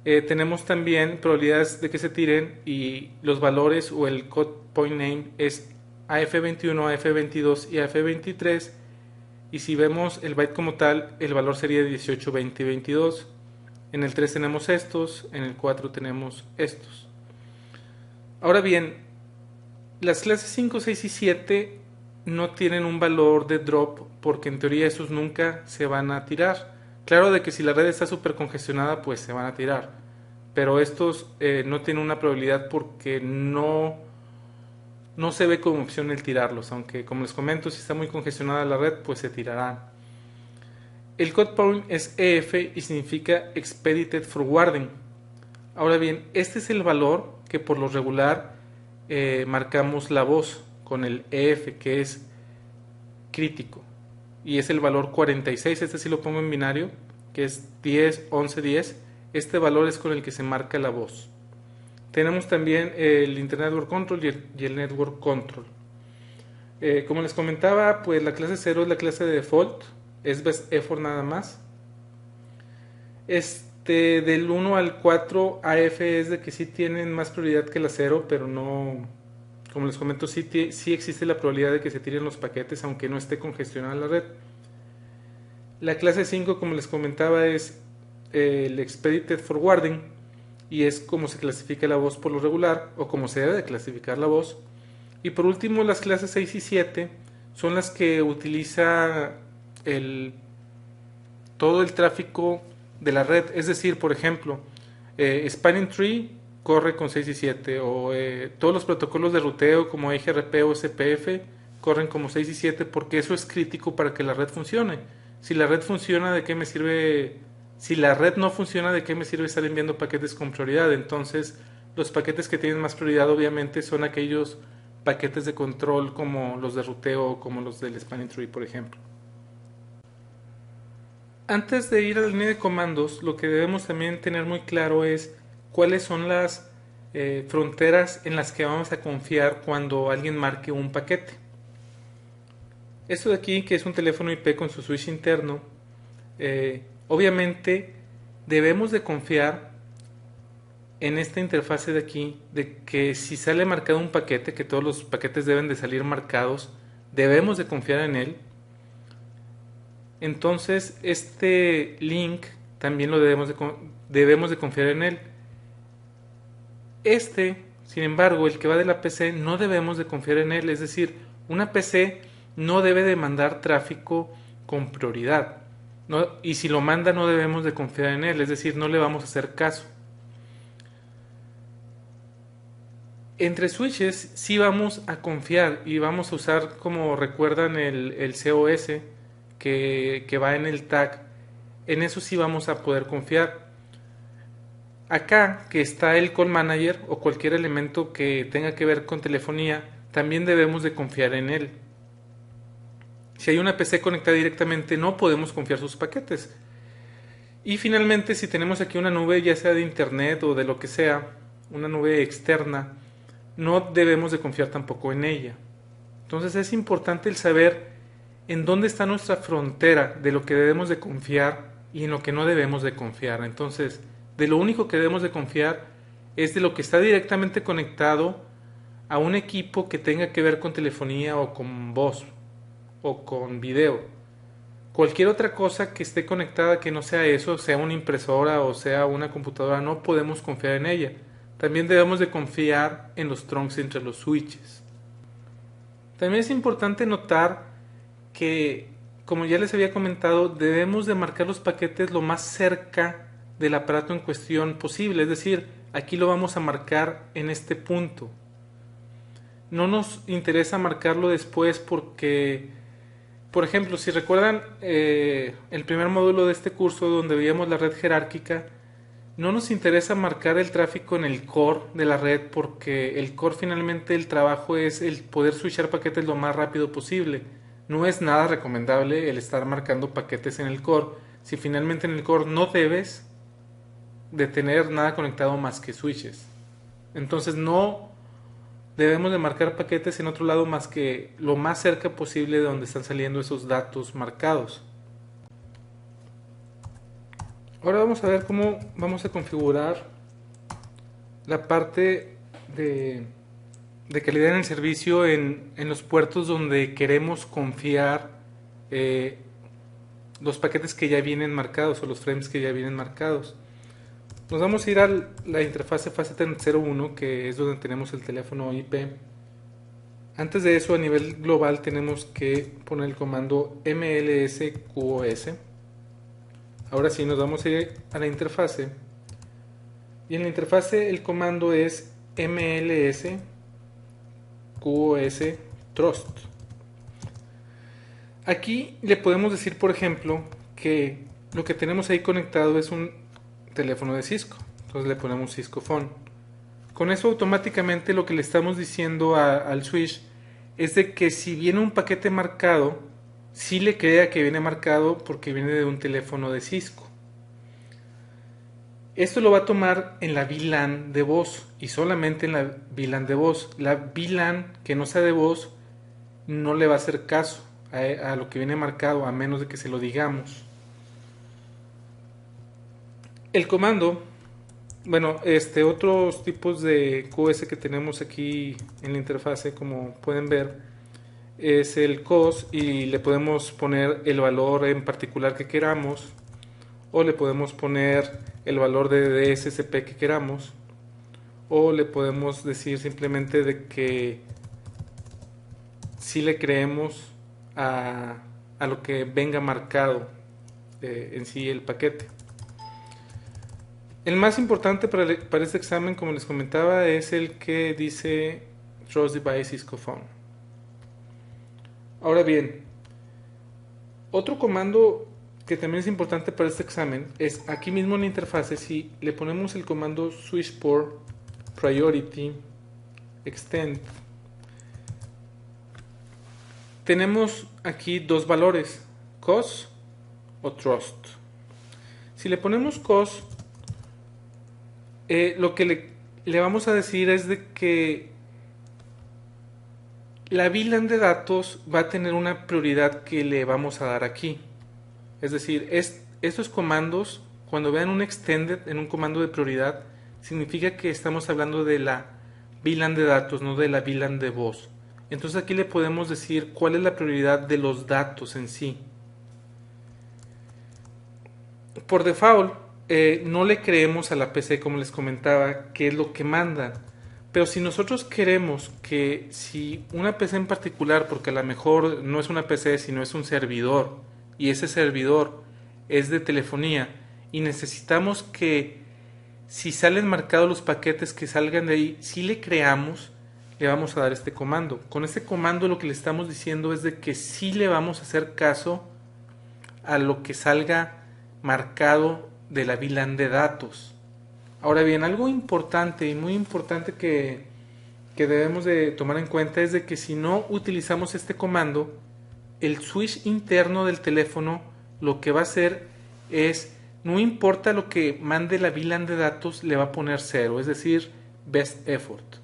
Speaker 1: tenemos también probabilidades de que se tiren y los valores o el code point name es AF21, AF22 y AF23. Y si vemos el byte como tal, el valor sería 18, 20 y 22. En el 3 tenemos estos, en el 4 tenemos estos. Ahora bien, las clases 5, 6 y 7 no tienen un valor de drop porque en teoría esos nunca se van a tirar. Claro de que si la red está súper congestionada pues se van a tirar, pero estos no tienen una probabilidad porque no se ve como opción el tirarlos, aunque como les comento, si está muy congestionada la red pues se tirarán. El code point es EF y significa Expedited Forwarding. Ahora bien, este es el valor que por lo regular marcamos la voz con el EF, que es crítico, y es el valor 46. Este sí lo pongo en binario, que es 10, 11, 10. Este valor es con el que se marca la voz. Tenemos también el Internet Network Control y el Network Control. Como les comentaba, pues la clase 0 es la clase de default, es best effort nada más. Del 1 al 4 AF es de que sí tienen más prioridad que la 0, pero no, como les comento, sí existe la probabilidad de que se tiren los paquetes aunque no esté congestionada la red. La clase 5, como les comentaba, es el Expedited Forwarding, y es como se clasifica la voz por lo regular, o como se debe de clasificar la voz. Y por último, las clases 6 y 7 son las que utiliza todo el tráfico de la red. Es decir, por ejemplo, Spanning Tree corre con 6 y 7, o todos los protocolos de ruteo como EGRP o SPF corren como 6 y 7, porque eso es crítico para que la red funcione. Si la red funciona, ¿de qué me sirve? Si la red no funciona, ¿de qué me sirve estar enviando paquetes con prioridad? Entonces, los paquetes que tienen más prioridad obviamente son aquellos paquetes de control como los de ruteo, como los del Spanning Tree, por ejemplo. Antes de ir a la línea de comandos, lo que debemos también tener muy claro es cuáles son las fronteras en las que vamos a confiar cuando alguien marque un paquete. Esto de aquí, que es un teléfono IP con su switch interno, obviamente debemos de confiar en esta interfase de aquí, de que si sale marcado un paquete, que todos los paquetes deben de salir marcados, debemos de confiar en él. Entonces este link también lo debemos de confiar en él. Sin embargo, el que va de la PC, no debemos de confiar en él. Es decir, una PC no debe de mandar tráfico con prioridad, ¿no? Y si lo manda, no debemos de confiar en él. Es decir, no le vamos a hacer caso. Entre switches sí vamos a confiar y vamos a usar, como recuerdan, el COS que va en el tag. En eso sí vamos a poder confiar. Acá que está el Call Manager o cualquier elemento que tenga que ver con telefonía, también debemos de confiar en él. Si hay una PC conectada directamente, no podemos confiar sus paquetes. Y finalmente, si tenemos aquí una nube, ya sea de internet o de lo que sea, una nube externa, no debemos de confiar tampoco en ella. Entonces es importante el saber en dónde está nuestra frontera de lo que debemos de confiar y en lo que no debemos de confiar. Entonces, de lo único que debemos de confiar es de lo que está directamente conectado a un equipo que tenga que ver con telefonía o con voz o con video. Cualquier otra cosa que esté conectada que no sea eso, sea una impresora o sea una computadora, no podemos confiar en ella. También debemos de confiar en los trunks entre los switches. También es importante notar que, como ya les había comentado, debemos de marcar los paquetes lo más cerca del aparato en cuestión posible. Es decir, aquí lo vamos a marcar en este punto. No nos interesa marcarlo después porque, por ejemplo, si recuerdan el primer módulo de este curso donde veíamos la red jerárquica, no nos interesa marcar el tráfico en el core de la red, porque el core finalmente el trabajo es el poder switchar paquetes lo más rápido posible. No es nada recomendable el estar marcando paquetes en el core si finalmente en el core no debes de tener nada conectado más que switches. Entonces no debemos de marcar paquetes en otro lado más que lo más cerca posible de donde están saliendo esos datos marcados. Ahora vamos a ver cómo vamos a configurar la parte de calidad en el servicio en los puertos donde queremos confiar los paquetes que ya vienen marcados o los frames que ya vienen marcados. Nos vamos a ir a la interfase FACET01, que es donde tenemos el teléfono IP. Antes de eso, a nivel global, tenemos que poner el comando mlsqos. Ahora sí, nos vamos a ir a la interfase. Y en la interfase el comando es mlsqos trust. Aquí le podemos decir, por ejemplo, que lo que tenemos ahí conectado es un teléfono de Cisco. Entonces le ponemos Cisco Phone. Con eso automáticamente lo que le estamos diciendo al switch es de que si viene un paquete marcado, sí le crea que viene marcado porque viene de un teléfono de Cisco. Esto lo va a tomar en la VLAN de voz y solamente en la VLAN de voz. La VLAN que no sea de voz no le va a hacer caso a lo que viene marcado a menos de que se lo digamos. El comando, bueno, otros tipos de QoS que tenemos aquí en la interfase, como pueden ver, es el COS y le podemos poner el valor en particular que queramos, o le podemos poner el valor de DSCP que queramos, o le podemos decir simplemente de que si le creemos a lo que venga marcado en sí el paquete. El más importante para este examen, como les comentaba, es el que dice Trust Device Cisco Phone. Ahora bien, otro comando que también es importante para este examen es aquí mismo en la interfase. Si le ponemos el comando switchport priority extend, tenemos aquí dos valores, COS o trust. Si le ponemos COS, lo que le vamos a decir es de que la VLAN de datos va a tener una prioridad que le vamos a dar aquí. Es decir, estos comandos, cuando vean un extended en un comando de prioridad, significa que estamos hablando de la VLAN de datos, no de la VLAN de voz. Entonces aquí le podemos decir cuál es la prioridad de los datos en sí. Por default, no le creemos a la PC, como les comentaba, qué es lo que mandan. Pero si nosotros queremos que si una PC en particular, porque a lo mejor no es una PC sino es un servidor, y ese servidor es de telefonía, y necesitamos que si salen marcados los paquetes que salgan de ahí, si le creamos, le vamos a dar este comando. Con este comando lo que le estamos diciendo es de que sí le vamos a hacer caso a lo que salga marcado de la VLAN de datos. Ahora bien, algo importante y muy importante que debemos de tomar en cuenta es de que si no utilizamos este comando, el switch interno del teléfono lo que va a hacer es, no importa lo que mande la VLAN de datos, le va a poner 0, es decir, best effort.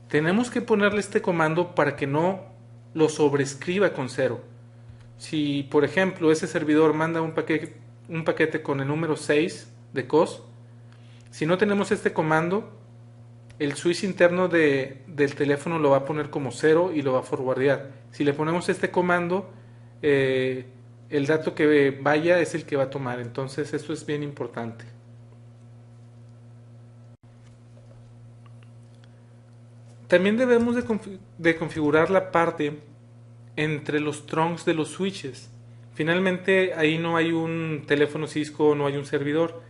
Speaker 1: Tenemos que ponerle este comando para que no lo sobrescriba con 0. Si, por ejemplo, ese servidor manda un paquete con el número 6 de COS, si no tenemos este comando, el switch interno del teléfono lo va a poner como 0 y lo va a forwardear. Si le ponemos este comando, el dato que vaya es el que va a tomar. Entonces esto es bien importante. También debemos de configurar la parte entre los trunks de los switches. Finalmente ahí no hay un teléfono Cisco, no hay un servidor.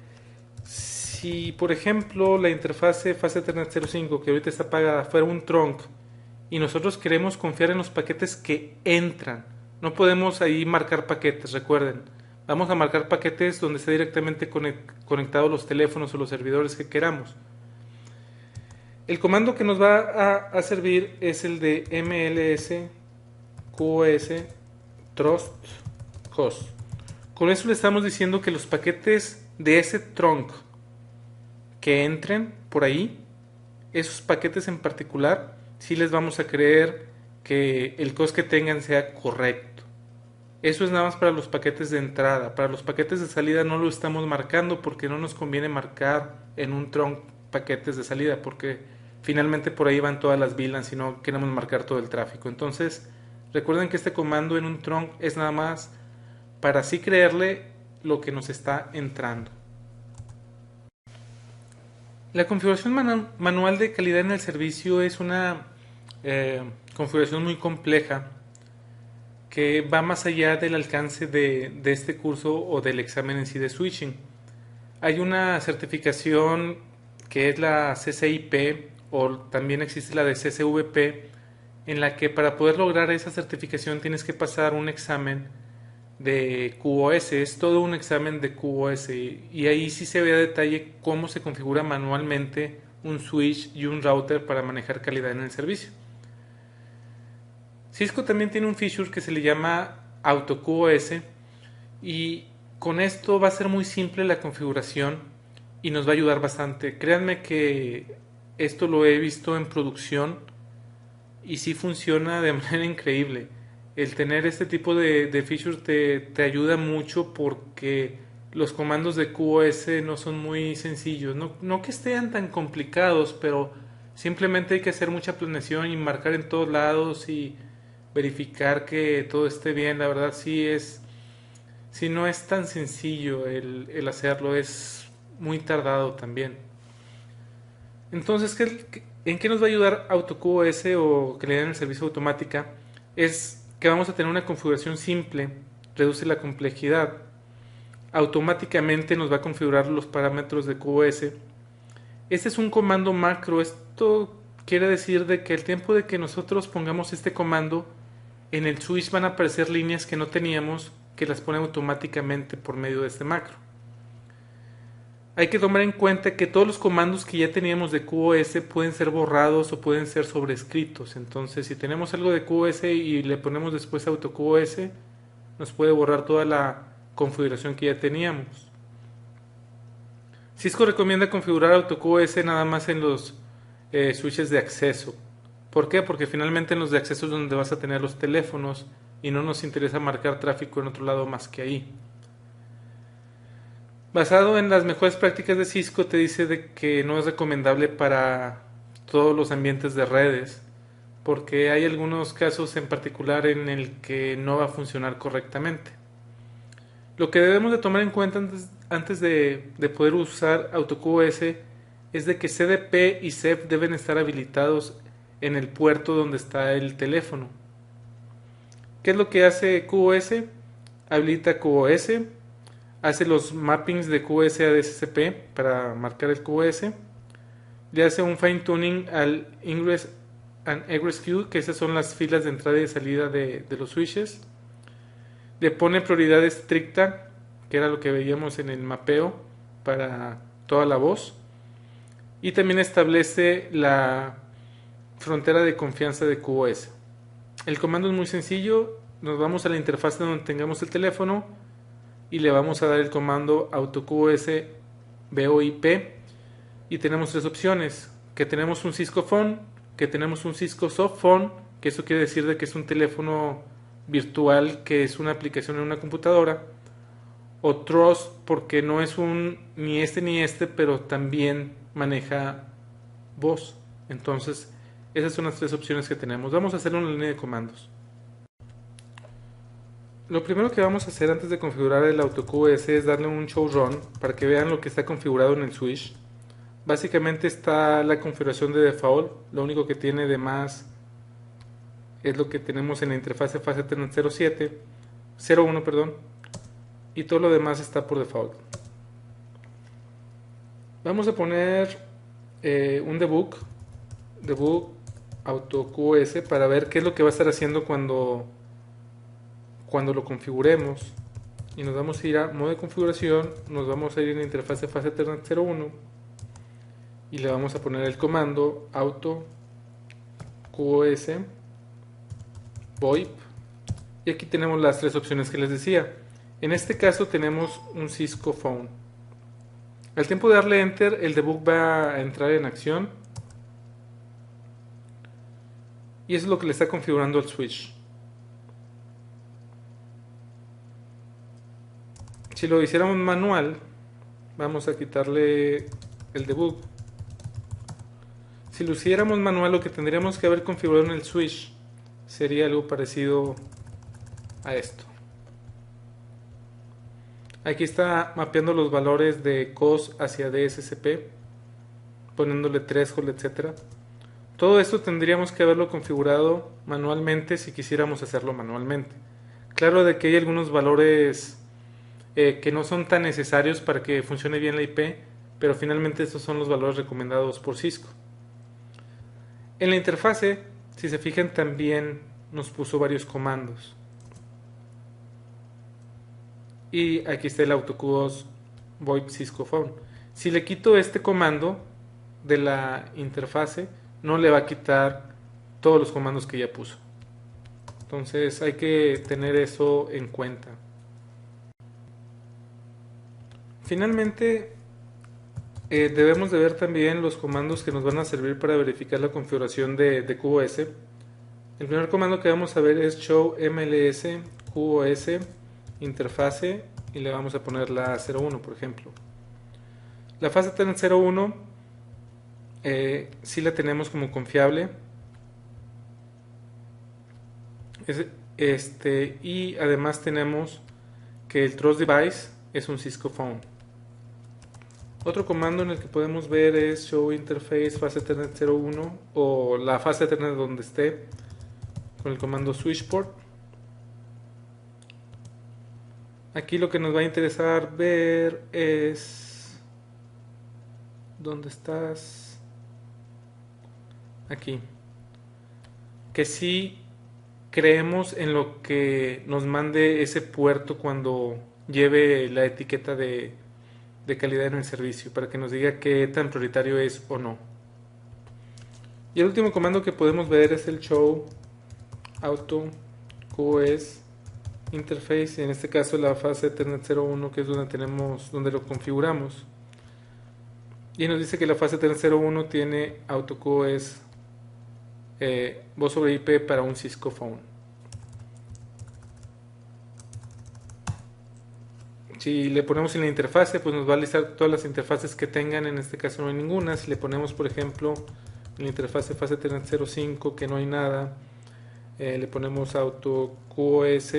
Speaker 1: Si por ejemplo la interfase Fast Ethernet 05 que ahorita está apagada fuera un trunk y nosotros queremos confiar en los paquetes que entran, no podemos ahí marcar paquetes, recuerden, vamos a marcar paquetes donde esté directamente conectados los teléfonos o los servidores que queramos. El comando que nos va a servir es el de mls qos trust cos. Con eso le estamos diciendo que los paquetes de ese trunk que entren por ahí, esos paquetes en particular, sí les vamos a creer que el COS que tengan sea correcto. Eso es nada más para los paquetes de entrada. Para los paquetes de salida no lo estamos marcando porque no nos conviene marcar en un trunk paquetes de salida, porque finalmente por ahí van todas las VLANs y no queremos marcar todo el tráfico. Entonces recuerden que este comando en un trunk es nada más para así creerle lo que nos está entrando. La configuración manual de calidad en el servicio es una configuración muy compleja que va más allá del alcance de este curso o del examen en sí de switching. Hay una certificación que es la CCIP o también existe la de CCVP, en la que para poder lograr esa certificación tienes que pasar un examen de QoS, es todo un examen de QoS y ahí sí se ve a detalle cómo se configura manualmente un switch y un router para manejar calidad en el servicio. Cisco también tiene un feature que se le llama AutoQoS y con esto va a ser muy simple la configuración y nos va a ayudar bastante. Créanme que esto lo he visto en producción y sí funciona de manera increíble. El tener este tipo de features te ayuda mucho porque los comandos de QoS no son muy sencillos. No que estén tan complicados, pero simplemente hay que hacer mucha planeación y marcar en todos lados y verificar que todo esté bien. La verdad sí no es tan sencillo el hacerlo, es muy tardado también. Entonces, ¿en qué nos va a ayudar AutoQoS o que le den el servicio automática? Es que vamos a tener una configuración simple, reduce la complejidad, automáticamente nos va a configurar los parámetros de QoS. Este es un comando macro, esto quiere decir de que el tiempo de que nosotros pongamos este comando, en el switch van a aparecer líneas que no teníamos, que las pone automáticamente por medio de este macro. Hay que tomar en cuenta que todos los comandos que ya teníamos de QoS pueden ser borrados o pueden ser sobrescritos. Entonces, si tenemos algo de QoS y le ponemos después AutoQoS, nos puede borrar toda la configuración que ya teníamos. Cisco recomienda configurar AutoQoS nada más en los switches de acceso. ¿Por qué? Porque finalmente en los de acceso es donde vas a tener los teléfonos y no nos interesa marcar tráfico en otro lado más que ahí. Basado en las mejores prácticas de Cisco te dice de que no es recomendable para todos los ambientes de redes porque hay algunos casos en particular en el que no va a funcionar correctamente. Lo que debemos de tomar en cuenta antes de poder usar AutoQoS es de que CDP y CEP deben estar habilitados en el puerto donde está el teléfono. ¿Qué es lo que hace QoS? Habilita QoS, hace los mappings de QoS a DSCP para marcar el QoS, le hace un fine tuning al ingress and egress queue, que esas son las filas de entrada y salida de los switches, le pone prioridad estricta, que era lo que veíamos en el mapeo para toda la voz, y también establece la frontera de confianza de QoS. El comando es muy sencillo, nos vamos a la interfaz donde tengamos el teléfono y le vamos a dar el comando AutoQoS VoIP y tenemos tres opciones, que tenemos un Cisco Phone, que tenemos un Cisco Soft Phone, que eso quiere decir de que es un teléfono virtual que es una aplicación en una computadora, o Trust porque no es un ni este, pero también maneja voz. Entonces, esas son las tres opciones que tenemos. Vamos a hacer una línea de comandos. Lo primero que vamos a hacer antes de configurar el AutoQoS es darle un show run para que vean lo que está configurado en el switch. Básicamente está la configuración de default, lo único que tiene de más es lo que tenemos en la interfase fase 01, perdón, y todo lo demás está por default. Vamos a poner un debug AutoQoS para ver qué es lo que va a estar haciendo cuando lo configuremos. Y nos vamos a ir a modo de configuración, nos vamos a ir en la interfase fase Ethernet 01 y le vamos a poner el comando AutoQoS VoIP, y aquí tenemos las tres opciones que les decía. En este caso tenemos un Cisco Phone. Al tiempo de darle Enter, el debug va a entrar en acción y eso es lo que le está configurando el switch. Si lo hiciéramos manual, vamos a quitarle el debug. Si lo hiciéramos manual, lo que tendríamos que haber configurado en el switch sería algo parecido a esto. Aquí está mapeando los valores de COS hacia DSCP, poniéndole threshold, etc. Todo esto tendríamos que haberlo configurado manualmente si quisiéramos hacerlo manualmente. Claro de que hay algunos valores que no son tan necesarios para que funcione bien la IP, pero finalmente estos son los valores recomendados por Cisco. En la interfase, si se fijan, también nos puso varios comandos. y aquí está el AutoQoS VoIP Cisco Phone. Si le quito este comando de la interfase, no le va a quitar todos los comandos que ya puso. Entonces hay que tener eso en cuenta. Finalmente, debemos de ver también los comandos que nos van a servir para verificar la configuración de QoS. El primer comando que vamos a ver es show mls QoS interfase y le vamos a poner la 01, por ejemplo. La fase Ethernet 01 sí la tenemos como confiable. Y además tenemos que el Trust Device es un Cisco Phone. Otro comando en el que podemos ver es show interface fase Ethernet 01 o la fase Ethernet donde esté con el comando switchport. Aquí lo que nos va a interesar ver es ¿dónde estás? Aquí. Que sí creemos en lo que nos mande ese puerto cuando lleve la etiqueta de calidad en el servicio, para que nos diga qué tan prioritario es o no. Y el último comando que podemos ver es el show auto QoS interface, y en este caso la fase Ethernet 01, que es donde lo configuramos, y nos dice que la fase Ethernet 01 tiene AutoQoS voz sobre IP para un Cisco Phone. Si le ponemos en la interfase, pues nos va a listar todas las interfaces que tengan. En este caso no hay ninguna. Si le ponemos, por ejemplo, en la interfase fase Ethernet 05, que no hay nada, le ponemos AutoQoS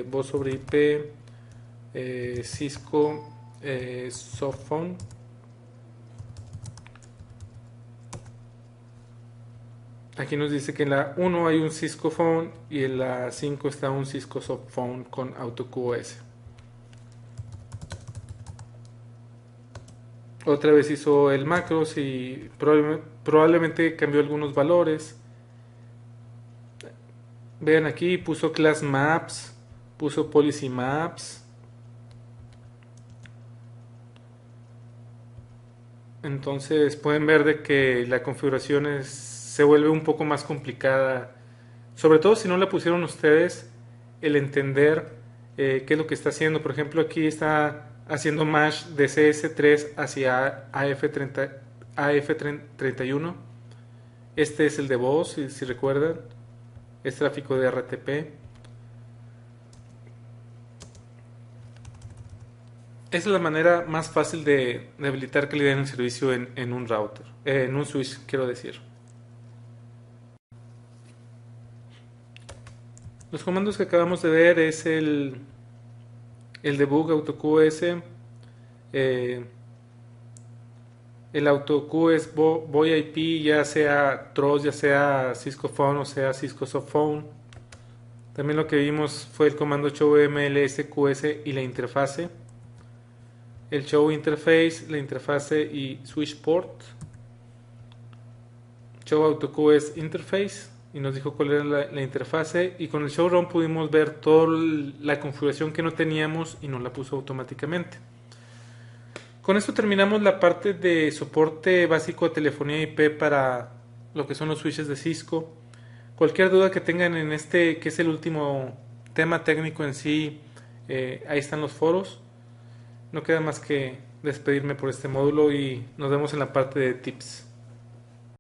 Speaker 1: voz sobre IP Cisco Softphone. Aquí nos dice que en la 1 hay un Cisco Phone y en la 5 está un Cisco Softphone con AutoQoS. Otra vez hizo el macros y probablemente cambió algunos valores. Vean aquí, puso class maps, puso policy maps. Entonces pueden ver de que la configuración se vuelve un poco más complicada, sobre todo si no la pusieron ustedes, el entender qué es lo que está haciendo. Por ejemplo, aquí está haciendo mash de CS3 hacia AF31. Este es el de voz, si recuerdan, es tráfico de RTP. Esa es la manera más fácil de habilitar calidad en el servicio en un router, en un switch, quiero decir. Los comandos que acabamos de ver es el debug AutoQoS, el AutoQoS VoIP, ya sea Trust, ya sea Cisco Phone o sea Cisco Softphone. También lo que vimos fue el comando show mls QoS y la interfase. El show interface, la interfase y switch port. Show AutoQoS interface y nos dijo cuál era la interfase, y con el show ROM pudimos ver toda la configuración que no teníamos y nos la puso automáticamente. Con esto terminamos la parte de soporte básico de telefonía IP para lo que son los switches de Cisco. Cualquier duda que tengan en este, que es el último tema técnico en sí, ahí están los foros. No queda más que despedirme por este módulo y nos vemos en la parte de tips.